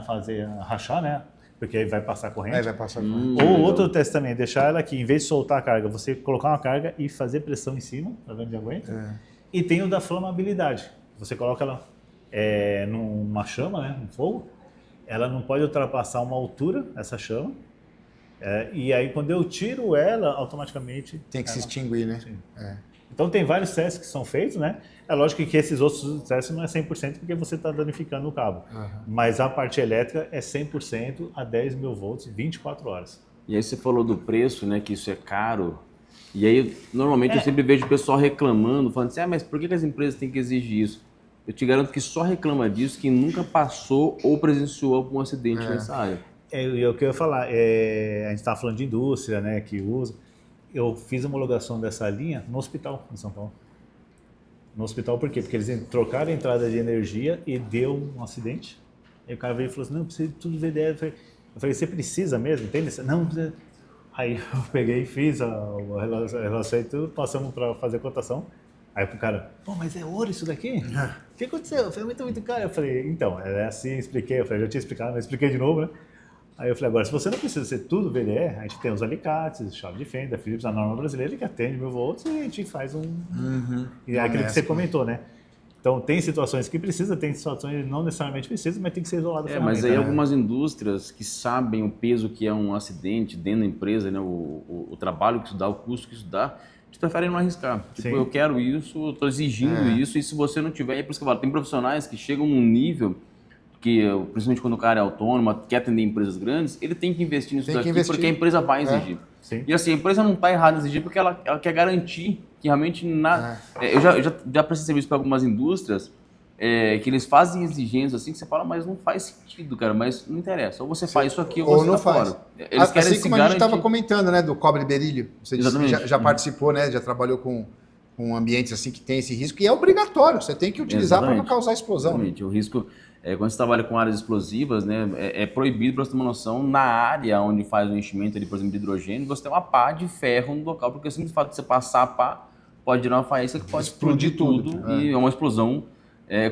fazer rachar, né? Porque aí vai passar corrente. Vai passar corrente. Ou outro teste também, deixar ela aqui, em vez de soltar a carga, você colocar uma carga e fazer pressão em cima, para ver onde aguenta. E tem o da flamabilidade. Você coloca ela numa chama, né, no fogo, ela não pode ultrapassar uma altura, essa chama. E aí quando eu tiro ela, automaticamente... Tem que se extinguir, né? Então tem vários testes que são feitos, né? É lógico que esses outros testes não é 100% porque você está danificando o cabo. Mas a parte elétrica é 100% a 10 mil volts, 24 horas. E aí você falou do preço, né? Que isso é caro. E aí, normalmente eu sempre vejo o pessoal reclamando, falando assim, mas por que as empresas têm que exigir isso? Eu te garanto que só reclama disso quem nunca passou ou presenciou algum acidente nessa área. O que eu ia falar, a gente estava falando de indústria, né, que usa. Eu fiz a homologação dessa linha no hospital em São Paulo. No hospital por quê? Porque eles trocaram a entrada de energia e deu um acidente. Aí o cara veio e falou assim, não, precisa de tudo VDE. Eu falei, você precisa mesmo? Tem necessidade? Não, precisa. Aí eu peguei e fiz a relação e tudo, passamos para fazer a cotação. Aí pro cara, pô, mas é ouro isso daqui? O que aconteceu? Eu falei, muito caro. Eu falei, então, é assim, expliquei. Eu falei, já tinha explicado, mas expliquei de novo, né? Aí eu falei, agora, se você não precisa ser tudo VDE, a gente tem os alicates, chave de fenda, Philips, a norma brasileira que atende 1000 volts e a gente faz E é aquilo que você comentou, né? Então, tem situações que precisa, tem situações que não necessariamente precisa, mas tem que ser isolado. Mas aí algumas indústrias que sabem o peso que é um acidente dentro da empresa, né? O trabalho que isso dá, o custo que isso dá, eles preferem não arriscar. Tipo, eu quero isso, eu estou exigindo isso, e se você não tiver, é por isso que eu falo, tem profissionais que chegam num nível que, principalmente quando o cara é autônomo, quer atender empresas grandes, ele tem que investir nisso daqui, porque a empresa vai exigir. E assim, a empresa não está errada em exigir porque ela quer garantir que realmente nada... Eu já prestei serviço para algumas indústrias que eles fazem exigências assim que você fala, mas não faz sentido, cara, mas não interessa. Ou você faz isso aqui ou você não tá faz. fora. Eles querem assim como a gente estava comentando, né, do cobre berílio. Você já participou, né, já trabalhou com ambientes assim que tem esse risco e é obrigatório, você tem que utilizar para não causar explosão. Exatamente, o risco... quando você trabalha com áreas explosivas, né, é proibido, para você ter uma noção, na área onde faz o enchimento, ali, por exemplo, de hidrogênio, você tem uma pá de ferro no local, porque o simples fato de você passar a pá pode gerar uma faísca que pode explodir tudo. E é uma explosão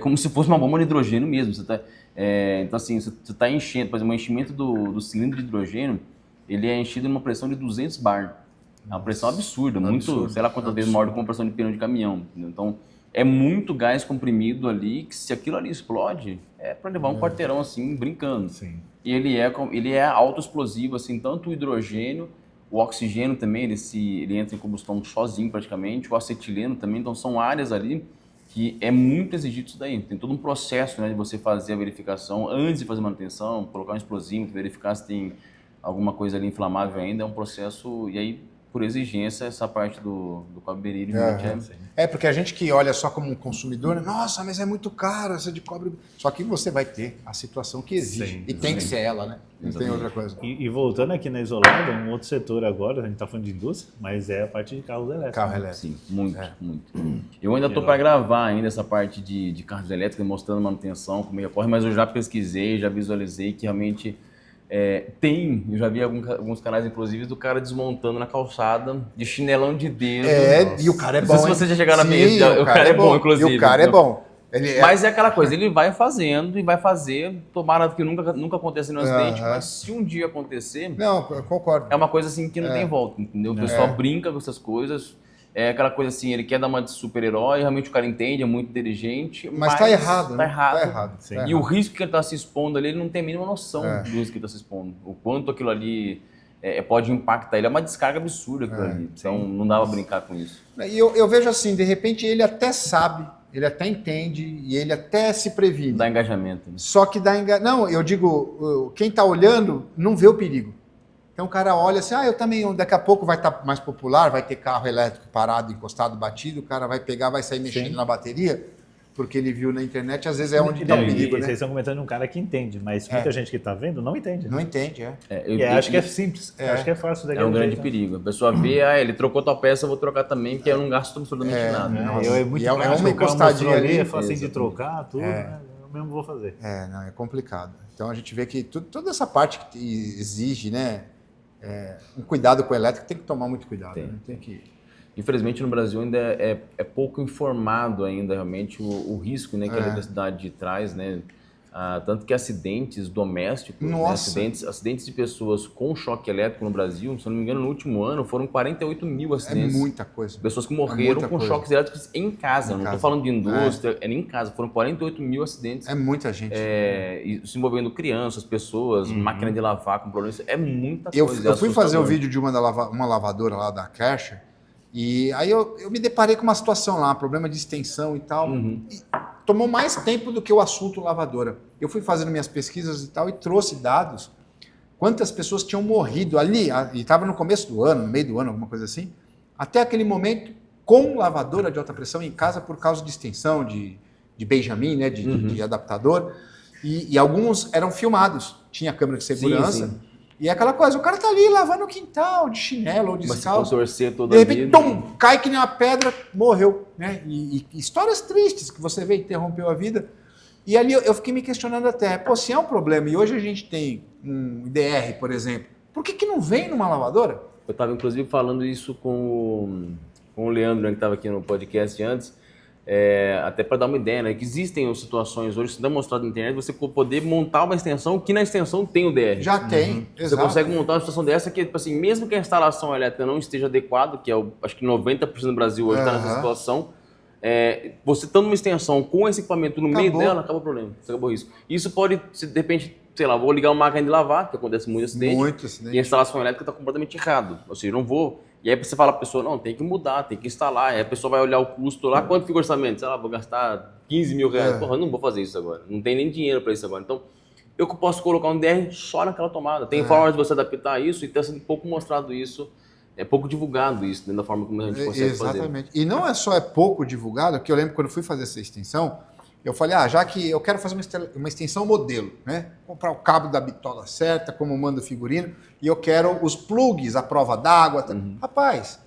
como se fosse uma bomba de hidrogênio mesmo. Então, assim, você está enchendo, por exemplo, o enchimento do cilindro de hidrogênio, ele é enchido numa pressão de 200 bar. É uma pressão absurda, muito, sei lá quantas vezes maior do que uma pressão de pneu de caminhão. Entendeu? Então, é muito gás comprimido ali, que se aquilo ali explode, é para levar um quarteirão assim, brincando. E ele é autoexplosivo, assim, tanto o hidrogênio, o oxigênio também, ele entra em combustão sozinho praticamente, o acetileno também, então são áreas ali que é muito exigido isso daí. Tem todo um processo, né, de você fazer a verificação antes de fazer manutenção, colocar um explosivo, verificar se tem alguma coisa ali inflamável ainda, é um processo, e aí por exigência, essa parte do cobre berílio. Porque a gente que olha só como um consumidor, nossa, mas é muito caro essa de cobre. Só que você vai ter a situação que exige. E tem que ser ela, né? Não tem outra coisa. E voltando aqui na Isolada, um outro setor agora, a gente está falando de indústria, mas é a parte de carros elétricos. Carro elétrico. Sim, muito. Eu ainda estou para gravar ainda essa parte de carros elétricos, mostrando manutenção, como é que ocorre, mas eu já pesquisei, já visualizei que realmente eu já vi alguns canais, inclusive, do cara desmontando na calçada de chinelão de dedo. E o cara é bom. Não sei se você já chegaram na mesa, o cara é bom, inclusive. E o cara é bom. Mas é aquela coisa, ele vai fazendo e vai fazer, tomara que nunca aconteça nenhum acidente, mas se um dia acontecer... Não, eu concordo. É uma coisa assim que não tem volta, entendeu? O pessoal brinca com essas coisas, é aquela coisa assim, ele quer dar uma de super-herói, realmente o cara entende, é muito inteligente, mas tá errado, tá errado. Tá errado. E o risco que ele está se expondo ali, ele não tem a mínima noção do risco que ele está se expondo. O quanto aquilo ali pode impactar ele, é uma descarga absurda aquilo ali. Então não dá pra brincar com isso. E eu vejo assim, de repente ele até sabe, ele até entende e ele até se previne. Dá engajamento. Né? Só que não, eu digo, quem está olhando não vê o perigo. Então o cara olha assim, eu também, daqui a pouco vai estar mais popular, vai ter carro elétrico parado, encostado, batido, o cara vai pegar, vai sair mexendo na bateria, porque ele viu na internet, às vezes é onde dá o perigo, né? Vocês estão comentando um cara que entende, mas muita gente que está vendo não entende. Não entende, acho que é simples, acho que é fácil. É um grande perigo. A pessoa vê, ele trocou tua peça, eu vou trocar também, porque eu não gasto absolutamente nada. É muito uma encostadinha ali, é fácil de trocar, tudo, né? Eu mesmo vou fazer. É complicado. Então a gente vê que toda essa parte que exige, né, um cuidado com o elétrico, tem que tomar muito cuidado. Né? Tem que... Infelizmente no Brasil ainda é pouco informado ainda realmente o risco, né, que a eletricidade traz, né? Tanto que acidentes domésticos, né, acidentes de pessoas com choque elétrico no Brasil, se eu não me engano, no último ano foram 48 mil acidentes. É muita coisa. Pessoas que morreram com choques elétricos em casa. Não estou falando de indústria, em casa. Foram 48 mil acidentes. É muita gente. Se envolvendo crianças, pessoas, máquina de lavar com problemas. É muita coisa. Eu fui fazer um vídeo de uma lavadora lá da Karcher, e aí eu me deparei com uma situação lá, problema de extensão e tal. E tomou mais tempo do que o assunto lavadora. Eu fui fazendo minhas pesquisas e tal e trouxe dados. Quantas pessoas tinham morrido ali, e estava no começo do ano, no meio do ano, alguma coisa assim, até aquele momento, com lavadora de alta pressão em casa por causa de extensão, de Benjamin, né, de adaptador. E alguns eram filmados. Tinha câmera de segurança. Sim. E é aquela coisa, o cara tá ali lavando o quintal, de chinelo ou descalço. Torcer toda de repente, cai que nem uma pedra, morreu. Né? E histórias tristes que você vê, interrompeu a vida. E ali eu fiquei me questionando até, se é um problema, e hoje a gente tem um IDR, por exemplo, por que não vem numa lavadora? Eu estava, inclusive, falando isso com o Leandro, né, que estava aqui no podcast antes, até para dar uma ideia, né, que existem situações hoje, se dá mostrado na internet, você poder montar uma extensão que na extensão tem o DR. Já tem, exato. Você consegue montar uma situação dessa que, tipo assim, mesmo que a instalação elétrica não esteja adequada, que acho que 90% do Brasil hoje está nessa situação, você estando numa extensão com esse equipamento no meio dela, acaba o problema, acabou isso. Isso pode, de repente, sei lá, vou ligar uma máquina de lavar, que acontece muito acidente, e a instalação elétrica está completamente errada, ou seja, não vou... E aí você fala para a pessoa, não, tem que mudar, tem que instalar. Aí a pessoa vai olhar o custo lá, quanto fica o orçamento? Sei lá, vou gastar 15 mil reais. Porra, não vou fazer isso agora. Não tem nem dinheiro para isso agora. Então, eu posso colocar um DR só naquela tomada. Tem forma de você adaptar isso e está sendo pouco mostrado isso, pouco divulgado isso, dentro da forma como a gente consegue fazer. Exatamente. E não é só pouco divulgado, que eu lembro quando eu fui fazer essa extensão, eu falei, já que eu quero fazer uma extensão modelo, né? Comprar o cabo da bitola certa, como manda o figurino, e eu quero os plugs à prova d'água. Rapaz,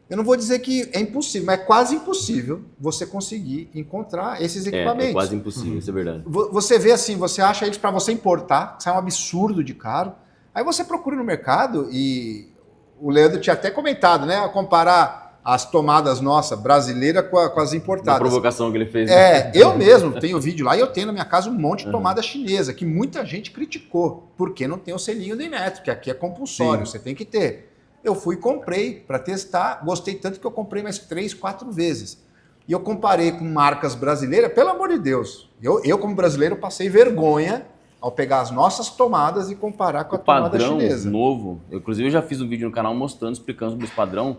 eu não vou dizer que é impossível, mas é quase impossível você conseguir encontrar esses equipamentos. É quase impossível, isso é verdade. Você vê assim, você acha eles para você importar, que sai um absurdo de caro, aí você procura no mercado, e o Leandro tinha até comentado, né? A comparar as tomadas nossas, brasileiras, com as importadas. A provocação que ele fez. Eu mesmo tenho vídeo lá e eu tenho na minha casa um monte de tomada chinesa, que muita gente criticou, porque não tem o selinho do Inmetro, que aqui é compulsório, você tem que ter. Eu fui e comprei para testar, gostei tanto que eu comprei mais 3, 4 vezes. E eu comparei com marcas brasileiras, pelo amor de Deus, eu como brasileiro passei vergonha ao pegar as nossas tomadas e comparar com a tomada chinesa. O padrão novo, inclusive eu já fiz um vídeo no canal mostrando, explicando sobre esse padrão.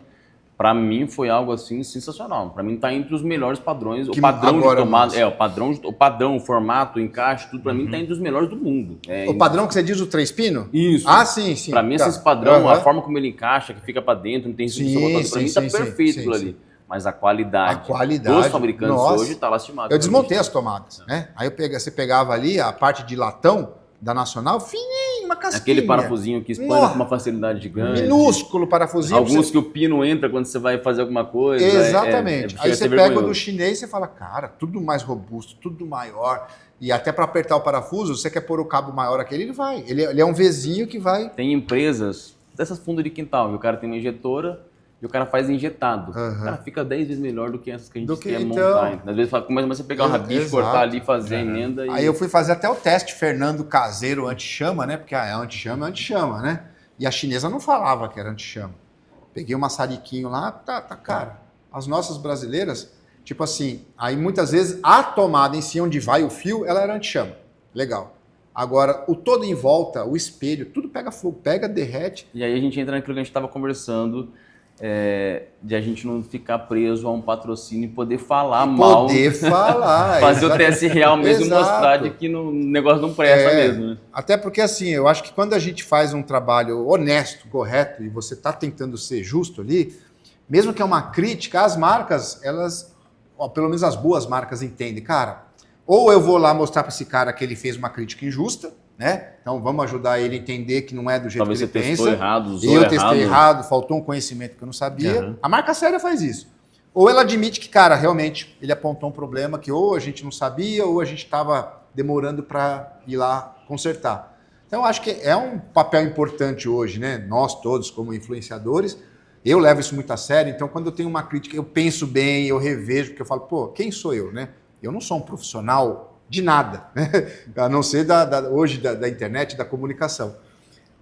Para mim foi algo assim sensacional. Para mim está entre os melhores padrões. Que O padrão de agora, tomada, o padrão, o formato, o encaixe, tudo para mim está entre os melhores do mundo. O padrão que você diz, o 3-pino? Isso. Ah, sim, sim. Para mim esse padrão, a forma como ele encaixa, que fica para dentro, não tem risco de para mim está perfeito aquilo ali. Mas a qualidade dos fabricantes hoje está lastimada. Eu desmontei as tomadas, né? Aí você pegava ali a parte de latão da Nacional, fininho, uma casquinha. Aquele parafusinho que expande com uma facilidade gigante. Minúsculo parafusinho. Alguns que o pino entra quando você vai fazer alguma coisa. Exatamente. Aí você pega o do chinês e você fala, cara, tudo mais robusto, tudo maior. E até para apertar o parafuso, você quer pôr o cabo maior aquele, ele vai. Ele é um Vzinho que vai. Tem empresas dessas fundas de quintal, que o cara tem uma injetora e o cara faz injetado. Cara, fica 10 vezes melhor do que essas que a gente quer montar. Às vezes começa a pegar um rabicho, cortar ali, fazer a emenda. Aí eu fui fazer até o teste Fernando caseiro anti-chama, né? Porque anti-chama é anti-chama, né? E a chinesa não falava que era anti-chama. Peguei um maçariquinho lá, cara. As nossas brasileiras, tipo assim, aí muitas vezes a tomada em si, onde vai o fio, ela era anti-chama. Legal. Agora, o todo em volta, o espelho, tudo pega fogo, pega, derrete. E aí a gente entra naquilo que a gente estava conversando, de a gente não ficar preso a um patrocínio e poder falar mal. Poder falar. Fazer o teste real mesmo e mostrar de que o negócio não presta mesmo. Né? Até porque, assim, eu acho que quando a gente faz um trabalho honesto, correto, e você está tentando ser justo ali, mesmo que é uma crítica, as marcas, elas, pelo menos as boas marcas entendem, cara, ou eu vou lá mostrar para esse cara que ele fez uma crítica injusta, né? Então vamos ajudar ele a entender que não é do jeito Talvez que ele pensa. Talvez você testou errado, usou eu testei errado, faltou um conhecimento que eu não sabia. A marca séria faz isso. Ou ela admite que, cara, realmente ele apontou um problema que ou a gente não sabia ou a gente estava demorando para ir lá consertar. Então eu acho que é um papel importante hoje, né? Nós todos como influenciadores, eu levo isso muito a sério. Então quando eu tenho uma crítica, eu penso bem, eu revejo, porque eu falo, pô, quem sou eu, né? Eu não sou um profissional de nada, né? A não ser hoje da internet, da comunicação.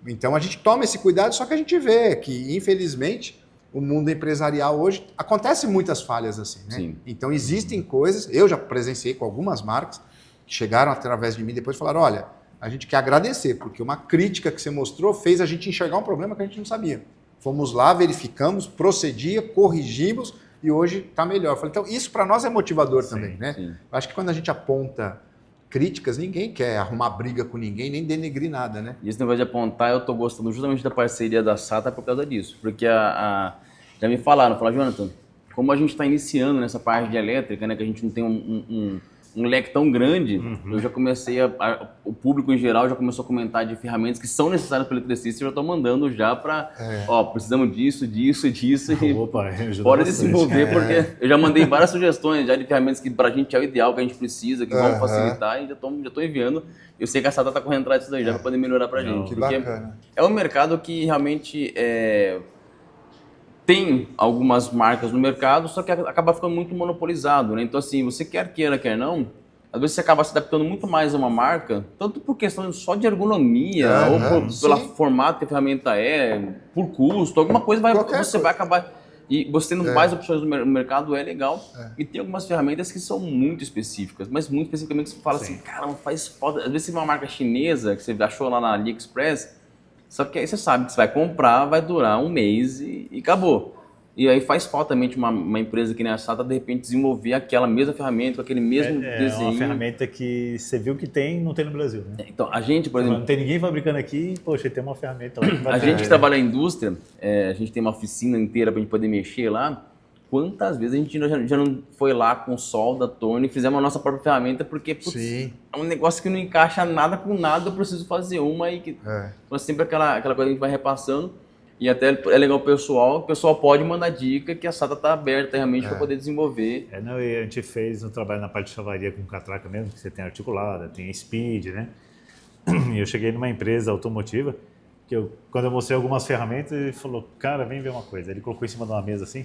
Então a gente toma esse cuidado, só que a gente vê que, infelizmente, o mundo empresarial hoje acontece muitas falhas assim, né? Sim. Então existem coisas, eu já presenciei com algumas marcas que chegaram através de mim depois e falaram, olha, a gente quer agradecer, porque uma crítica que você mostrou fez a gente enxergar um problema que a gente não sabia. Fomos lá, verificamos, procedia, corrigimos, e hoje está melhor. Falei, então, isso para nós é motivador também, né? Sim. Eu acho que quando a gente aponta críticas, ninguém quer arrumar briga com ninguém, nem denegrir nada, né? E esse negócio de apontar, eu tô gostando justamente da parceria da SATA por causa disso. Porque já me falaram, Jonathan, como a gente está iniciando nessa parte de elétrica, né, que a gente não tem um leque tão grande, eu já comecei o público em geral já começou a comentar de ferramentas que são necessárias para o eletricista e eu já estou mandando já para, precisamos disso, e Opa, pode desenvolver, porque eu já mandei várias sugestões já de ferramentas que para a gente é o ideal, que a gente precisa, que vão facilitar e já estou enviando. Eu sei que a SATA está correndo atrás disso daí já para poder melhorar para a gente. Que porque bacana. é um mercado que realmente tem algumas marcas no mercado, só que acaba ficando muito monopolizado, né? Então, assim, você quer queira, quer não, às vezes você acaba se adaptando muito mais a uma marca, tanto por questão só de ergonomia, ou pelo formato que a ferramenta por custo, alguma coisa você vai acabar... E você tendo mais opções no mercado é legal. E tem algumas ferramentas que são muito específicas, mas muito especificamente você fala assim, caramba, faz foda. Às vezes você vê uma marca chinesa que você achou lá na AliExpress, só que aí você sabe que você vai comprar, vai durar um mês e acabou. E aí faz falta também uma empresa que nem a SATA, de repente, desenvolver aquela mesma ferramenta, com aquele mesmo desenho. É uma ferramenta que você viu que não tem no Brasil, né? Então, a gente, por exemplo... Não tem ninguém fabricando aqui, poxa, tem uma ferramenta lá que vai A gente que trabalha na indústria, a gente tem uma oficina inteira para a gente poder mexer lá. Quantas vezes a gente já não foi lá com solda, torno e fizemos a nossa própria ferramenta, porque é um negócio que não encaixa nada com nada, eu preciso fazer uma e que então, sempre aquela coisa que a gente vai repassando. E até é legal o pessoal pode mandar dica que a SATA está aberta realmente para poder desenvolver. E a gente fez um trabalho na parte de chavaria com catraca mesmo, que você tem articulada, tem speed, né? E eu cheguei numa empresa automotiva, quando eu mostrei algumas ferramentas, ele falou, cara, vem ver uma coisa. Ele colocou em cima de uma mesa assim,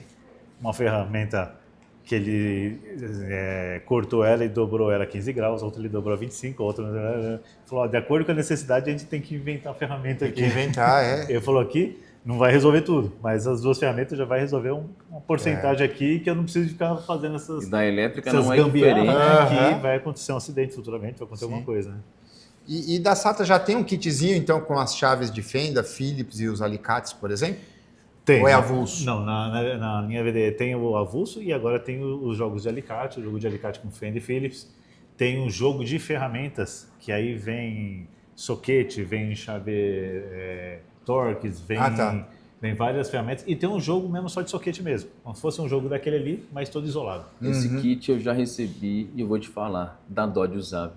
uma ferramenta que ele cortou ela e dobrou ela 15 graus, outra ele dobrou 25, outra... Falou, de acordo com a necessidade, a gente tem que inventar a ferramenta aqui. Tem que inventar, Ele falou aqui, não vai resolver tudo, mas as duas ferramentas já vai resolver uma porcentagem aqui que eu não preciso ficar fazendo essas... E da elétrica essas não é diferente. Que vai acontecer um acidente futuramente, vai acontecer alguma coisa, né? E da SATA já tem um kitzinho, então, com as chaves de fenda, Phillips e os alicates, por exemplo? Tem. Ou é avulso? Não, na linha VDE tem o avulso e agora tem os jogos de alicate, o jogo de alicate com Fender e Philips. Tem um jogo de ferramentas, que aí vem soquete, vem chave Torx, vem várias ferramentas. E tem um jogo mesmo só de soquete mesmo. Como se fosse um jogo daquele ali, mas todo isolado. Esse kit eu já recebi e eu vou te falar, dá dó de usar.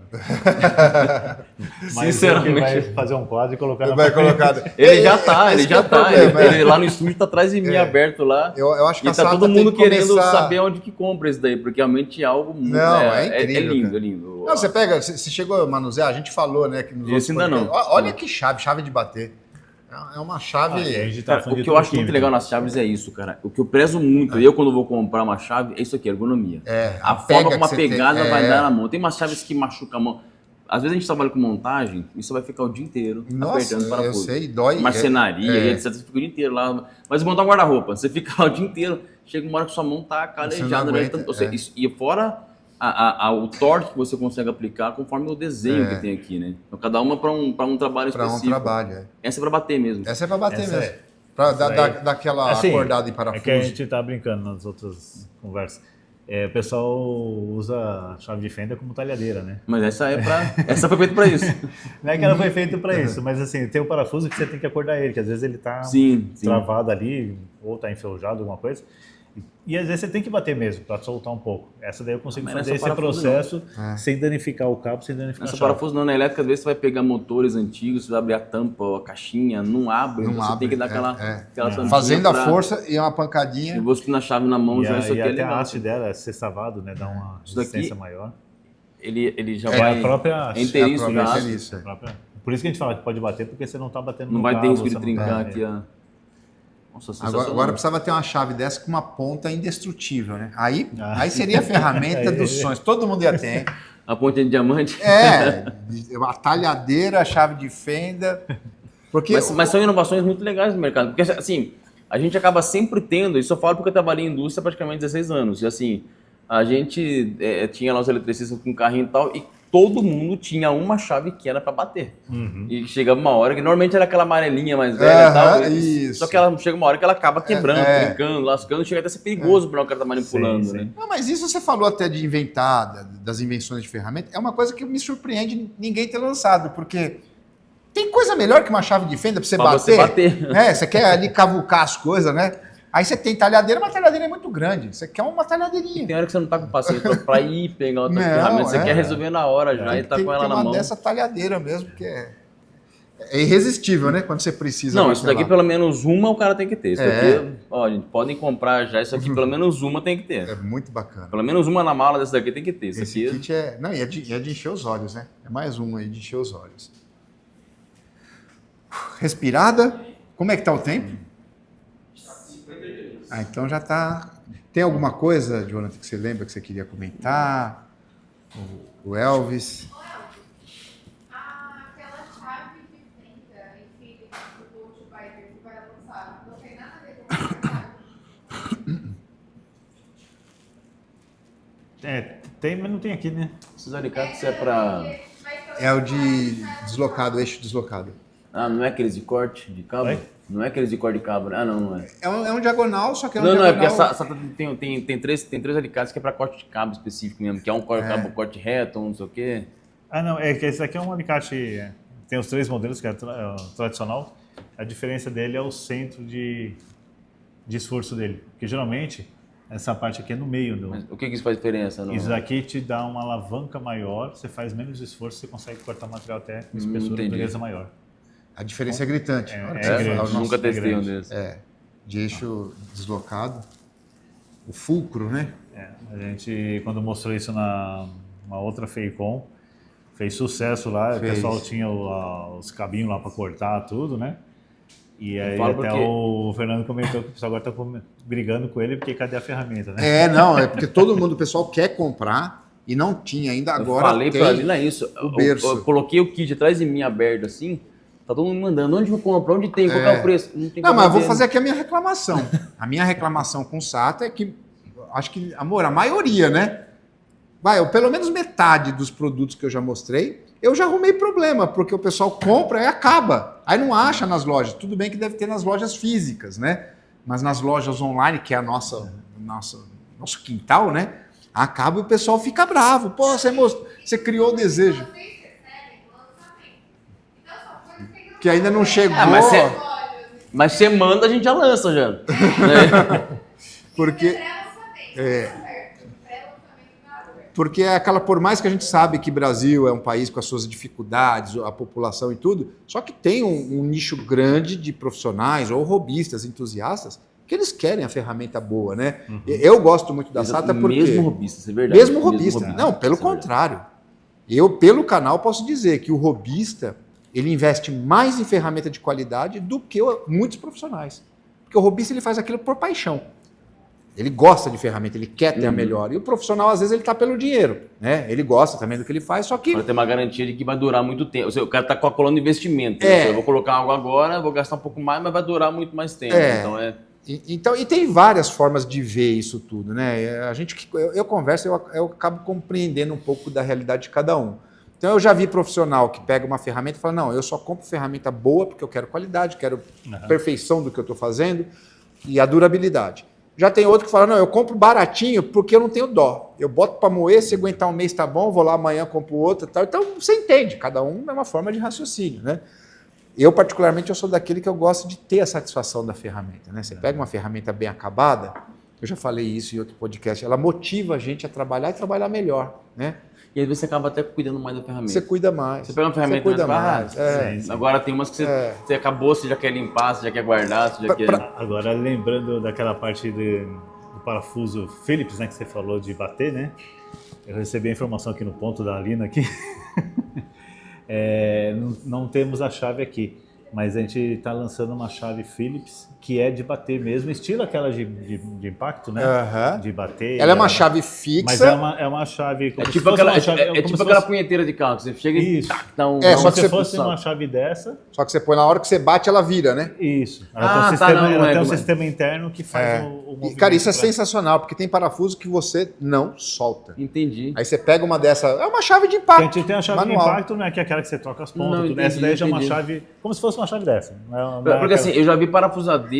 Mas Sinceramente. vai fazer um quadro e colocar na Vai parede. colocar. Ele já tá. Problema, Ele lá no estúdio tá atrás de mim, aberto lá. Eu acho que E a tá Sata todo mundo tem que querendo começar... saber onde que compra isso daí, porque realmente é algo muito... Não, é incrível, É lindo, cara. é lindo. Não, você chegou a manusear, a gente falou, né? Que nos Esse outros ainda não. podcasts. Olha que chave de bater. É uma chave... E a gente tá Cara, falando o de que eu acho muito química. legal nas chaves é isso, cara. O que eu prezo muito, eu quando vou comprar uma chave, é isso aqui, ergonomia. a forma pega como a que você pegada tem, vai dar na mão. Tem umas chaves que machucam a mão. Às vezes a gente trabalha com montagem e você vai ficar o dia inteiro Nossa, apertando parafuso. eu sei, dói. Marcenaria e etc. Você fica o dia inteiro lá. Mas montar um guarda-roupa, você fica lá o dia inteiro, chega uma hora que sua mão tá calejada. Né? aguenta, E fora o torque que você consegue aplicar conforme o desenho que tem aqui, né? Então, cada uma para um trabalho Para específico. um trabalho, Essa é para bater mesmo. Essa é para bater Essa mesmo. Para dar aquela Assim, acordada em parafuso. É que a gente tá brincando nas outras conversas. O pessoal usa a chave de fenda como talhadeira, né? Mas essa foi feita para isso. Não é que ela foi feita para isso, mas assim, tem um parafuso que você tem que acordar ele, que às vezes ele tá Sim. travado ali, ou tá enferrujado, alguma coisa. E às vezes você tem que bater mesmo para soltar um pouco. Essa daí eu consigo Mas fazer nessa esse parafuso processo sem danificar o cabo, sem danificar Essa a chave. parafuso não, na elétrica, às vezes você vai pegar motores antigos, você vai abrir a tampa, a caixinha, não abre, Não você abre, tem que dar aquela tampinha Fazendo a pra- força e uma E pancadinha. você na chave na mão, já isso aqui é até a legal. haste dela, é sextavado, né? Dá uma Isso daqui- resistência maior. Ele já É vai... a própria haste. inteirinho É a própria sugado. inteiriça. Por isso que a gente fala que pode bater, porque você não tá batendo Não no vai cabo, ter risco de você não trincar tá- aqui a... Nossa, sensacional. Agora precisava ter uma chave dessa com uma ponta indestrutível, né? Aí seria a ferramenta dos sonhos. Todo mundo ia ter, hein? A pontinha de diamante. A talhadeira, a chave de fenda. Porque Mas são inovações muito legais no mercado. Porque, assim, a gente acaba sempre tendo, isso eu falo porque eu trabalhei em indústria há praticamente 16 anos. E, assim, a gente tinha lá os eletricistas com carrinho e tal, e todo mundo tinha uma chave que era para bater. E chegava uma hora que normalmente era aquela amarelinha mais velha e tal. isso. Só que ela chega uma hora que ela acaba quebrando, trincando, lascando, chega até a ser perigoso para o cara estar manipulando, Sim, né? sim. Não, mas isso você falou até de inventar, das invenções de ferramenta, é uma coisa que me surpreende ninguém ter lançado, porque tem coisa melhor que uma chave de fenda para você Pra bater. você bater. Você quer ali cavucar as coisas, né? Aí você tem talhadeira, mas a talhadeira é muito grande. Você quer uma talhadeirinha. Tem hora que você não tá com paciência para ir pegar outras Não, ferramentas, você é. quer resolver na hora já Tem e tá que com ter ela na uma mão. dessa talhadeira mesmo, que é irresistível, né? Quando você precisa. Não, isso daqui martelar. pelo menos uma o cara tem que ter. Isso daqui, ó, gente, podem comprar já, isso aqui pelo menos uma tem que ter. É muito bacana. Pelo menos uma na mala dessa daqui tem que ter. Isso Esse aqui kit é. Não, e é de encher os olhos, né? É mais um aí de encher os olhos. Respirada. Como é que tá o tempo? Então já tá. Tem alguma coisa, Jonathan, que você lembra que você queria comentar? O Elvis. Aquela chave de fenda e Philips do Bolt Viper que vai lançar, não tem nada a ver com essa Tem, mas não tem aqui, né? esses alicates é pra... É o de deslocado, eixo deslocado. Ah, não é aqueles de corte de cabo? Oi? Não é aqueles de corte de cabo, né? Ah, não é. É um diagonal, só que é um Não, diagonal. é porque essa tem três alicates que é pra corte de cabo específico mesmo, que é um cabo corte reto, um não sei o quê. Ah, não, é que esse aqui é um alicate. Tem os 3 modelos, que é o tradicional. A diferença dele é o centro de esforço dele. Porque geralmente essa parte aqui é no meio do. Mas o que isso faz diferença? Não? Isso daqui te dá uma alavanca maior, você faz menos esforço, você consegue cortar o material até com espessura e entendi. dureza maior. A diferença é gritante. É, Na hora que é você grande. fala, Nunca nossa, testei um grande. desses. de eixo deslocado. O fulcro, né? A gente, quando mostrou isso na uma outra Feicom, fez sucesso lá, o Fez. pessoal tinha os cabinhos lá para cortar tudo, né? E aí falo até porque- o Fernando comentou que o pessoal agora está brigando com ele porque cadê a ferramenta, né? Não, é porque todo mundo, o pessoal quer comprar e não tinha ainda agora. Eu falei tem. pra Lina isso. o berço. Eu coloquei o kit atrás de mim aberto assim, tá todo mundo mandando. Onde eu compro? Onde tem? Qual que é o preço? Não, tem Não, como mas eu vou dizer. fazer aqui a minha reclamação. A minha reclamação com o SATA é que, acho que, amor, a maioria, né? Pelo menos metade dos produtos que eu já mostrei, eu já arrumei problema, porque o pessoal compra e acaba. Aí não acha nas lojas. Tudo bem que deve ter nas lojas físicas, né? mas nas lojas online, que é a nosso quintal, né? Acaba e o pessoal fica bravo. Pô, você criou o desejo. Vocês recebem lançamento. Então são coisas que Que ainda não chegou. Mas você manda, a gente já lança já. Né? Porque... Porque é aquela, por mais que a gente sabe que Brasil é um país com as suas dificuldades, a população e tudo, só que tem um nicho grande de profissionais ou robistas, entusiastas, que eles querem a ferramenta boa, né? Eu gosto muito da SATA porque... Mesmo robista, isso é verdade. Mesmo robista. Não, pelo contrário. Eu, pelo canal, posso dizer que o robista, ele investe mais em ferramenta de qualidade do que muitos profissionais. Porque o robista, ele faz aquilo por paixão. Ele gosta de ferramenta, ele quer ter a melhor. E o profissional, às vezes, ele está pelo dinheiro, né? Ele gosta também do que ele faz, só que... Para ter uma garantia de que vai durar muito tempo. O cara está calculando investimento. Eu vou colocar algo agora, vou gastar um pouco mais, mas vai durar muito mais tempo. Então, e tem várias formas de ver isso tudo, né? Eu converso, eu acabo compreendendo um pouco da realidade de cada um. Então, eu já vi profissional que pega uma ferramenta e fala, não, eu só compro ferramenta boa porque eu quero qualidade, quero perfeição do que eu estou fazendo e a durabilidade. Já tem outro que fala, não, eu compro baratinho porque eu não tenho dó. Eu boto para moer, se aguentar um mês tá bom, vou lá amanhã, compro outro e tal. Então, você entende, cada um é uma forma de raciocínio, né? Eu, particularmente, eu sou daquele que eu gosto de ter a satisfação da ferramenta, né? Você pega uma ferramenta bem acabada, eu já falei isso em outro podcast, ela motiva a gente a trabalhar e trabalhar melhor, né? E aí você acaba até cuidando mais da ferramenta. Você cuida mais. Você pega uma ferramenta cuida mais. mais. Agora tem umas que você acabou, você já quer limpar, você já quer guardar, você já quer... Agora, lembrando daquela parte do parafuso Phillips, né, que você falou de bater, né? Eu recebi a informação aqui no ponto da Alina aqui. Não temos a chave aqui, mas a gente está lançando uma chave Phillips que é de bater mesmo, estilo aquela de impacto, né? De bater. Ela é uma chave fixa. Mas é uma chave... É tipo aquela punheteira de carro, que você chega e dá um... Só que se fosse uma chave dessa... Só que você põe na hora que você bate, ela vira, né? Isso. Ela tem um sistema interno que faz o movimento. Cara, isso é sensacional, porque tem parafuso que você não solta. Entendi. Aí você pega uma dessa... É uma chave de impacto. A gente tem a chave de impacto, né? Que é aquela que você troca as pontas. Tudo. Essa daí já é uma chave... Como se fosse uma chave dessa. Porque assim, eu já vi parafusadeira,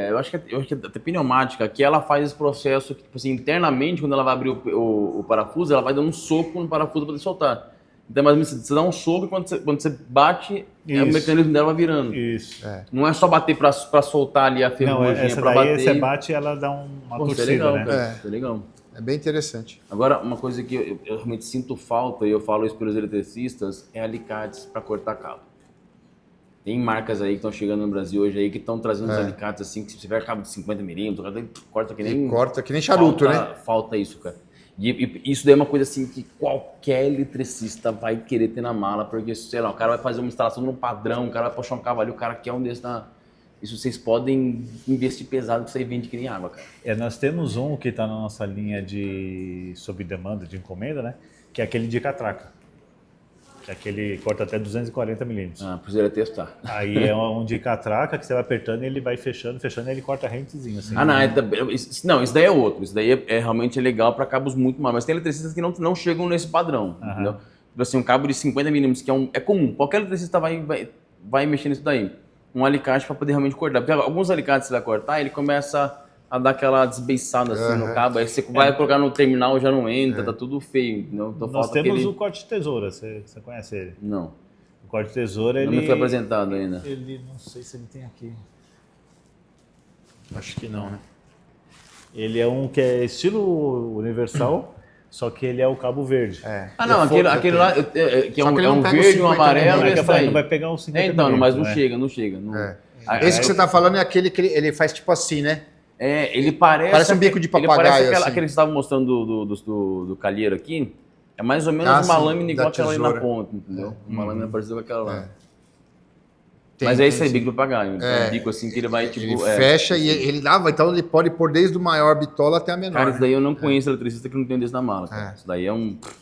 eu acho que até pneumática, que ela faz esse processo que, tipo assim, internamente, quando ela vai abrir o parafuso, ela vai dando um soco no parafuso para poder soltar. Então, mas você dá um soco e quando você bate, o mecanismo dela vai virando. Isso. Não é só bater para soltar ali a ferrugem. Não, essa daí bater. Você bate e ela dá uma torcida, isso é legal, né? Cara, isso é legal. É bem interessante. Agora, uma coisa que eu realmente sinto falta, e eu falo isso pelos eletricistas, é alicates para cortar cabo. Tem marcas aí que estão chegando no Brasil hoje aí que estão trazendo uns alicates assim, que se tiver cabo de 50 milímetros, corta que nem... Corta que nem charuto, né? Falta isso, cara. E isso daí é uma coisa assim que qualquer eletricista vai querer ter na mala, porque, sei lá, o cara vai fazer uma instalação num padrão, o cara vai puxar um cabo ali, o cara quer um desses na... Isso vocês podem investir pesado que isso aí vende que nem água, cara. Nós temos um que está na nossa linha de sob demanda, de encomenda, né? Que é aquele de catraca. Que é aquele corta até 240 milímetros. Precisaria testar. Aí é um de catraca que você vai apertando e ele vai fechando e ele corta rentezinho assim. Não, isso daí é outro. Isso daí é realmente legal para cabos muito maiores. Mas tem eletricistas que não chegam nesse padrão, entendeu? Tipo assim, um cabo de 50 milímetros, que é comum. Qualquer eletricista vai mexer nisso daí. Um alicate para poder realmente cortar. Porque alguns alicates você vai cortar, ele começa a dar aquela desbeiçada assim no cabo, aí você vai colocar no terminal, já não entra, tá tudo feio. Então, nós temos o corte tesoura, você conhece ele? Não. O corte tesoura, não me foi apresentado ainda. Ele, não sei se ele tem aqui. Acho que não, né? Ele é um que é estilo universal, só que ele é o cabo verde. Não, aquele lá, que é um verde e um amarelo, não vai pegar os 50 então, mas não chega. Esse que você tá falando é aquele que ele faz tipo assim, né? Ele parece um bico de papagaio. Ele parece assim. aquele que você estava mostrando do calheiro aqui. É mais ou menos uma lâmina igual aquela ali na ponta, entendeu? Uma lâmina parecida com aquela lá. Mas esse é bico de papagaio. Um bico assim que ele vai tipo. Ele fecha e ele lava, então ele pode pôr desde o maior bitola até a menor. Cara, isso daí eu não conheço eletricista que não tem desse na mala. Cara. Isso daí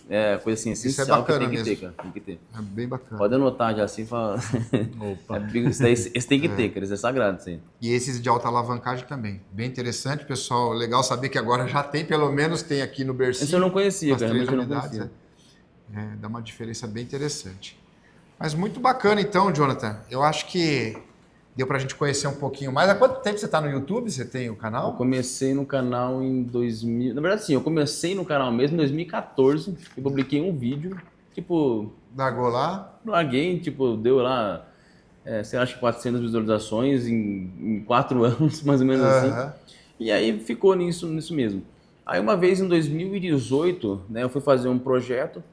é coisa assim essencial. Isso é bacana que tem mesmo. que ter, cara. Tem que ter. É bem bacana. Pode anotar já assim e falar. Esse tem que ter, cara. Isso é sagrado, assim. E esses de alta alavancagem também. Bem interessante, pessoal. Legal saber que agora já tem, pelo menos tem aqui no Bercinho. Esse eu não conhecia, cara. Realmente eu não conhecia. Dá uma diferença bem interessante. Mas muito bacana então, Jonathan. Eu acho que Deu pra gente conhecer um pouquinho mais. Há quanto tempo você tá no YouTube? Você tem o Eu canal? comecei no canal em 2000... Na verdade, sim, eu comecei no canal mesmo em 2014. Eu publiquei um vídeo, tipo, Largou lá? larguei, tipo, deu lá, sei lá, acho que 400 visualizações em 4 anos, mais ou menos assim. Aham. E aí ficou nisso mesmo. Aí uma vez em 2018, né, eu fui fazer um projeto,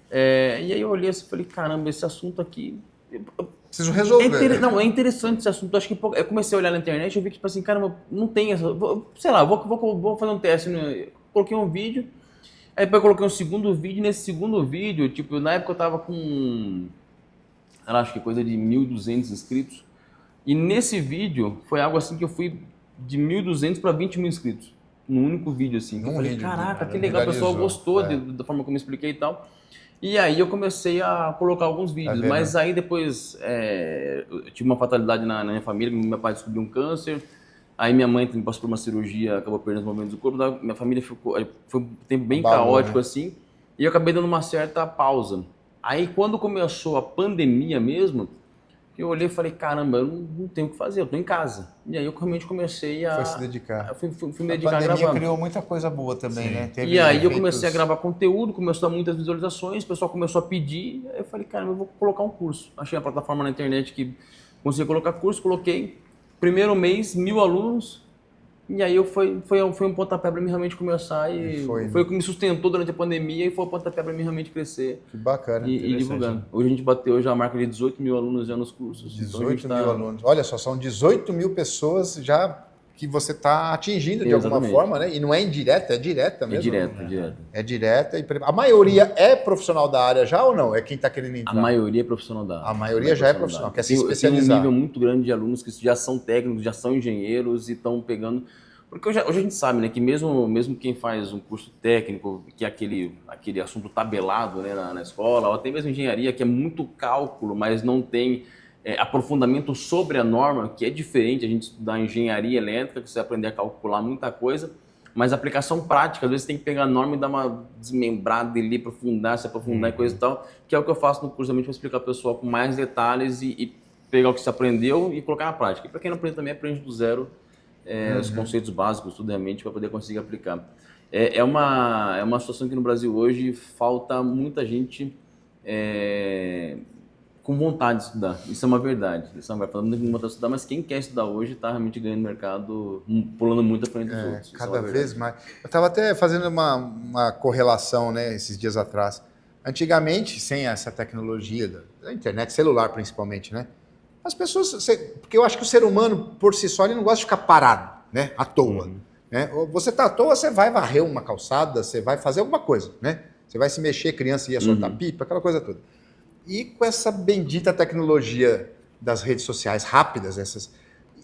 e aí eu olhei assim e falei, caramba, esse assunto aqui... Preciso resolver. Né? Não, é interessante esse assunto. Acho que eu comecei a olhar na internet e eu vi que, tipo assim, caramba, não tem essa. Sei lá, vou fazer um teste. Né? Coloquei um vídeo, aí depois eu coloquei um segundo vídeo. Nesse segundo vídeo, tipo, na época eu tava com, acho que coisa de 1.200 inscritos. E nesse vídeo foi algo assim que eu fui de 1.200 para 20 mil inscritos. Num único vídeo, assim. Eu falei, caraca, que legal, o pessoal gostou da forma como eu expliquei e tal. E aí eu comecei a colocar alguns vídeos, mas aí depois eu tive uma fatalidade na minha família, meu pai descobriu um câncer, aí minha mãe também passou por uma cirurgia, acabou perdendo os movimentos do corpo, minha família foi um tempo bem caótico assim, e eu acabei dando uma certa pausa. Aí quando começou a pandemia mesmo, eu olhei e falei, caramba, eu não tenho o que fazer, eu tô em casa. E aí eu realmente comecei a... Foi se dedicar. Fui me dedicar a gravar. A pandemia criou muita coisa boa também, né? Teve E aí eu efeitos... comecei a gravar conteúdo, começou a dar muitas visualizações, o pessoal começou a pedir, aí eu falei, caramba, eu vou colocar um curso. Achei a plataforma na internet que consegui colocar curso, coloquei. Primeiro mês, 1.000 alunos, e aí foi um pontapé para mim realmente começar e foi o que me sustentou durante a pandemia e foi o pontapé para mim realmente crescer. Que bacana. E divulgando. Hoje a gente bateu já a marca de 18 mil alunos já nos cursos. 18 mil alunos. Olha só, são 18 mil pessoas já que você está atingindo de alguma forma, né? E não é indireta, é direta mesmo. É direta. É direta. A maioria é profissional da área já ou não? É quem está querendo entrar? A maioria é profissional da área. A maioria já é profissional, quer se especializar. Tem um nível muito grande de alunos que já são técnicos, já são engenheiros e estão pegando... Porque hoje a gente sabe, né, que mesmo quem faz um curso técnico, que é aquele assunto tabelado, né, na escola, ou até mesmo engenharia, que é muito cálculo, mas não tem aprofundamento sobre a norma, que é diferente a gente estudar engenharia elétrica, que você vai aprender a calcular muita coisa, mas a aplicação prática, às vezes tem que pegar a norma e dar uma desmembrada ali, se aprofundar e coisa e tal, que é o que eu faço no curso, realmente para explicar para o pessoal com mais detalhes e pegar o que você aprendeu e colocar na prática. E para quem não aprende também, aprende do zero. Os conceitos básicos, tudo realmente, para poder conseguir aplicar. É uma situação que no Brasil hoje falta muita gente com vontade de estudar. Isso é uma verdade. Isso é uma verdade. Falando muito com vontade de estudar, mas quem quer estudar hoje está realmente ganhando mercado, pulando muito à frente dos outros. Cada vez mais. Eu estava até fazendo uma correlação, né, esses dias atrás. Antigamente, sem essa tecnologia da internet, celular principalmente, né? As pessoas, porque eu acho que o ser humano, por si só, ele não gosta de ficar parado, né? À toa. Né? Você tá à toa, você vai varrer uma calçada, você vai fazer alguma coisa, né? Você vai se mexer, criança ia soltar pipa, aquela coisa toda. E com essa bendita tecnologia das redes sociais rápidas,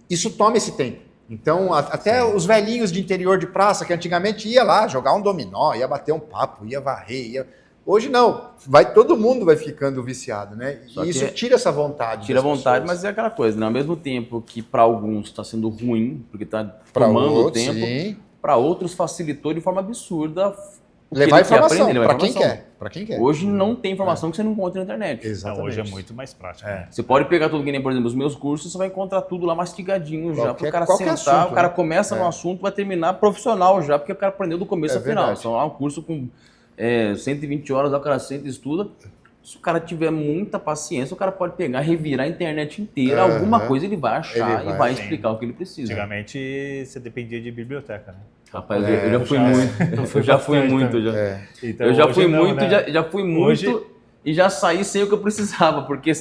isso toma esse tempo. Então, até os velhinhos de interior de praça, que antigamente ia lá jogar um dominó, ia bater um papo, ia varrer, Hoje não, todo mundo vai ficando viciado, né? E isso tira essa vontade. Tira a vontade, mas é aquela coisa, né? Ao mesmo tempo que para alguns está sendo ruim, porque está tomando o tempo, para outros facilitou de forma absurda levar informação para quem quer. Para quem quer. Hoje não tem informação que você não encontra na internet. Exatamente. Hoje é muito mais prático. Né? Você pode pegar tudo, que nem, por exemplo, os meus cursos, você vai encontrar tudo lá mastigadinho já, para o cara sentar, assunto, o cara começa no assunto, vai terminar profissional já, porque o cara aprendeu do começo ao final. Então, é um curso com 120 horas, o cara senta e estuda. Se o cara tiver muita paciência, o cara pode pegar, revirar a internet inteira, alguma coisa ele vai achar e vai explicar o que ele precisa. Antigamente você dependia de biblioteca, né? Rapaz, eu já fui muito. Eu já fui muito. Então, eu já fui muito, né? já fui muito e já saí sem o que eu precisava, porque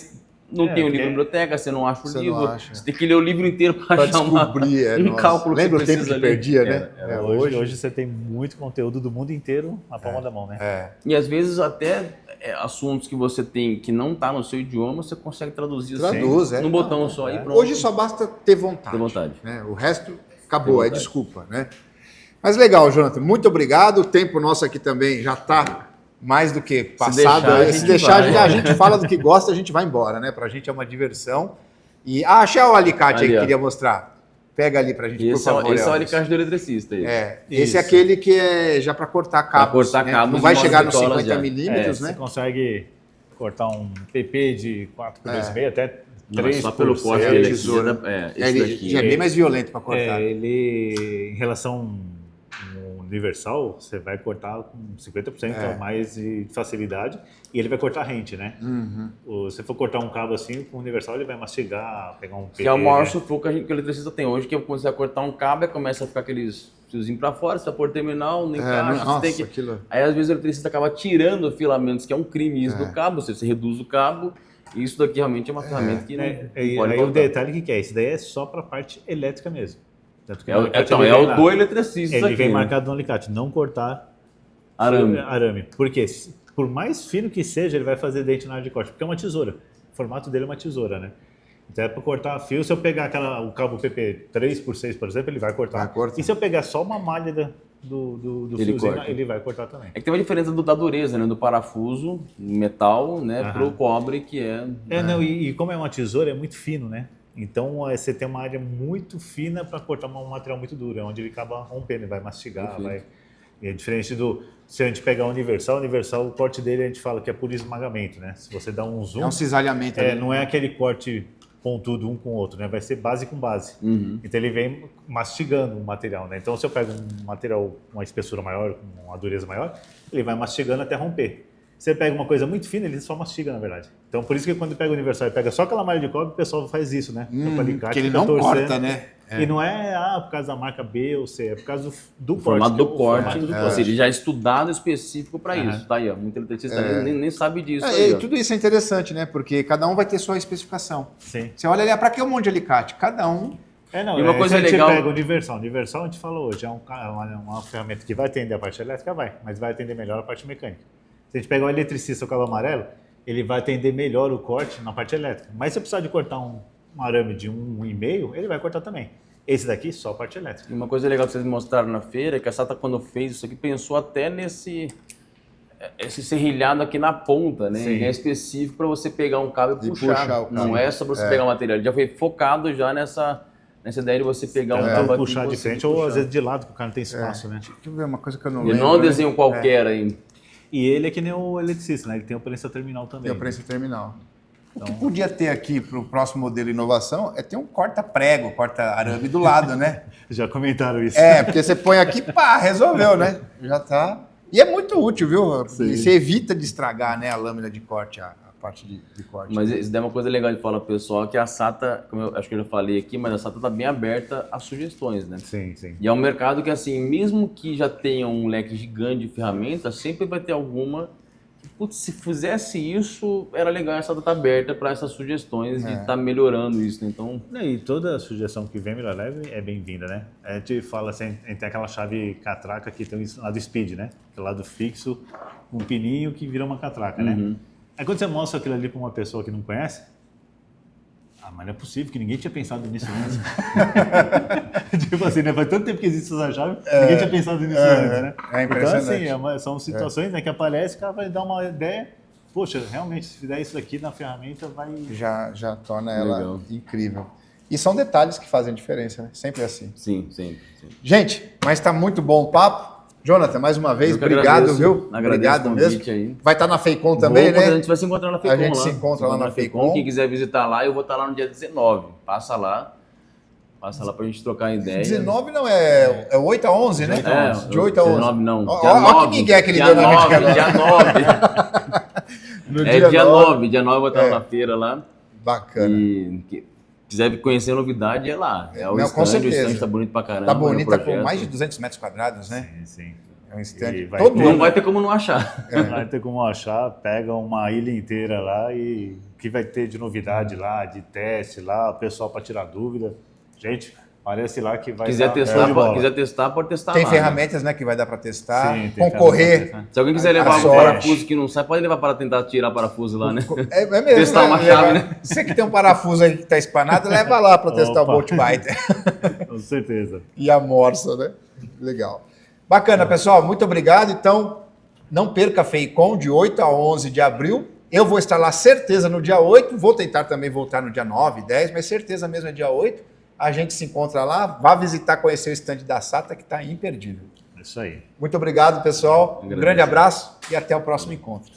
não tem um livro na biblioteca, você não acha o livro, você tem que ler o livro inteiro para achar um cálculo que você precisa. Lembra o tempo que perdia, né? Hoje você tem muito conteúdo do mundo inteiro na palma da mão, né? E às vezes até assuntos que você tem que não está no seu idioma, você consegue traduzir no botão só e pronto. Hoje só basta ter vontade. Ter vontade. Né? O resto acabou, desculpa, né? Mas legal, Jonathan, muito obrigado. O tempo nosso aqui também já está mais do que passado. Se deixar, a gente fala do que gosta, a gente vai embora, né? Pra gente é uma diversão. E achei o alicate aí que queria mostrar. Pega ali pra gente, por favor. Esse é o alicate do eletricista. Esse é aquele que é já para cortar cabos. Pra cortar cabos. Não vai chegar nos 50 milímetros, né? Você consegue cortar um PP de 4x2,5 até Não, é só pelo 3%. corte É, dele tesoura. aqui. Ele Esse daqui. já é bem mais violento para cortar. Ele, em relação ao universal, você vai cortar com 50% a mais de facilidade e ele vai cortar rente, né? Se você for cortar um cabo assim, com o universal ele vai mastigar, pegar um PT, Que é o maior né? sufoco que o eletricista tem hoje, que é quando você vai cortar um cabo, começa a ficar aqueles fiozinhos para fora, você vai pôr terminal, não encaixa, nossa, você tem que... aquilo... Aí às vezes o eletricista acaba tirando filamentos, que é um crime isso do cabo, você reduz o cabo, e isso daqui realmente é uma ferramenta que não Aí pode o faltar. detalhe que é, esse daí é só para a parte elétrica mesmo. Tanto que É no o alicate ele vem do lá. eletricista Ele aqui, vem né? marcado no alicate, não cortar Arame. Porque por mais fino que seja, ele vai fazer dente na área de corte, porque é uma tesoura. O formato dele é uma tesoura, né? Então é para cortar fio. Se eu pegar o cabo PP 3x6, por exemplo, ele vai cortar. Vai cortar. E se eu pegar só uma malha do Ele fiozinho, corta. ele vai cortar também. É que tem uma diferença da dureza, né? Do parafuso, metal, né? Pro cobre, que é... Não, e como é uma tesoura, é muito fino, né? Então você tem uma área muito fina para cortar um material muito duro, é onde ele acaba rompendo, ele vai mastigar, vai... E é diferente se a gente pegar o universal, o corte dele a gente fala que é por esmagamento, né? Se você dá um zoom, É um cisalhamento ali. não é aquele corte pontudo um com o outro, né? Vai ser base com base. Então ele vem mastigando o material, né? Então se eu pego um material com uma espessura maior, com uma dureza maior, ele vai mastigando até romper. Se você pega uma coisa muito fina, ele só mastiga, na verdade. Então por isso que quando pega o universal e pega só aquela malha de cobre, o pessoal faz isso, né? Porque ele não corta, né? E não é por causa da marca B ou C, é por causa do corte. formato do o corte, formato do ou corte. seja, já é estudado específico para isso, tá aí, ó. Muito eletricista nem sabe disso aí, E ó. tudo isso é interessante, né? Porque cada um vai ter sua especificação. Sim. Você olha ali, para que um monte de alicate? Cada um. Não, E uma coisa se a gente legal- pega o universal. O universal, a gente falou hoje, é uma ferramenta que vai atender a parte elétrica, mas vai atender melhor a parte mecânica. Se a gente pegar o eletricista, o cabo amarelo, ele vai atender melhor o corte na parte elétrica. Mas se eu precisar de cortar um arame de 1,5, ele vai cortar também. Esse daqui, só a parte elétrica. E uma coisa legal que vocês mostraram na feira é que a Sata, quando fez isso aqui, pensou até esse serrilhado aqui na ponta, né? Sim. Ele é específico para você pegar um cabo e E puxar. puxar o cabo. Não é só para você pegar o material. Ele já foi focado já nessa ideia de você pegar um cabo aqui puxar e de você frente puxar. ou às vezes de lado, que o cara não tem espaço, né? Deixa eu ver uma coisa que eu não Ele lembro. não é um desenho qualquer aí. E ele é que nem o eletricista, né? Ele tem a prensa terminal também. Tem o preço terminal. O que podia ter aqui para o próximo modelo de inovação é ter um corta-prego, corta-arame do lado, né? Já comentaram isso. Porque você põe aqui, pá, resolveu, né? Já tá. E é muito útil, viu? E você evita de estragar, né, a lâmina de corte, a parte de corte. Mas isso daí é uma coisa legal de falar pro pessoal, que a Sata, como eu acho que eu já falei aqui, mas a Sata tá bem aberta a sugestões, né? Sim, sim. E é um mercado que, assim, mesmo que já tenha um leque gigante de ferramentas, sempre vai ter alguma que, putz, se fizesse isso, era legal essa data aberta para essas sugestões de estar melhorando isso, né? Então, E toda sugestão que vem melhor leve é bem-vinda, né? A gente fala assim, a gente tem aquela chave catraca que tem o lado speed, né? Aquele lado fixo, um pininho que vira uma catraca, né? Aí quando você mostra aquilo ali para uma pessoa que não conhece, mas não é possível que ninguém tinha pensado nisso antes. Tipo assim, né? Faz tanto tempo que existe essa chave, ninguém tinha pensado nisso antes, né? É impressionante. Então, assim, são situações, né, que aparecem, o cara vai dar uma ideia, poxa, realmente, se fizer isso aqui na ferramenta, vai... Já torna ela Legal. incrível. E são detalhes que fazem diferença, né? Sempre assim. sim. Gente, mas está muito bom o papo. Jonathan, mais uma vez, Eu que obrigado, agradeço. viu? Agradeço Obrigado o mesmo. convite aí. Vai estar na Feicom também, A né? gente vai se encontrar na Feicom A gente lá. se encontra lá na Feicom. Quem quiser visitar lá, eu vou estar lá no dia 19. Passa lá pra gente trocar ideia. 19 não, é 8 a 11, né? De 8 a 11. 19 não. Olha que Miguel que ele deu na gente agora. Dia 9. Dia 9 eu vou estar na feira lá. Bacana. E quem quiser conhecer a novidade, é lá. É o Não, com stand, o certeza. stand tá bonito pra caramba. Tá bonito, tá com projeto. mais de 200 metros quadrados, né? Sim. É um stand E vai todo ter- Não ano. vai ter como não achar. Vai ter como achar, pega uma ilha inteira lá e o que vai ter de novidade lá, de teste lá, o pessoal para tirar dúvida. Gente, parece lá que vai Quiser dar testar, show de bola. pode testar Tem lá. ferramentas, né, que vai dar para testar. Sim, tem Concorrer. ferramenta pra testar. Se alguém quiser levar A um sorte. parafuso que não sai, pode levar para tentar tirar parafuso lá, né? É mesmo, Testar uma chave, né? Você que tem um parafuso aí que tá espanado, leva lá para testar o Opa. Bolt Biter. Com certeza. E a morsa, né? Legal. Bacana, pessoal. Muito obrigado. Então, não perca a Feicom de 8 a 11 de abril. Eu vou estar lá, certeza, no dia 8. Vou tentar também voltar no dia 9, 10, mas certeza mesmo é dia 8. A gente se encontra lá. Vá visitar, conhecer o stand da Sata, que está imperdível. É isso aí. Muito obrigado, pessoal. Um Agradeço. grande abraço e até o próximo encontro.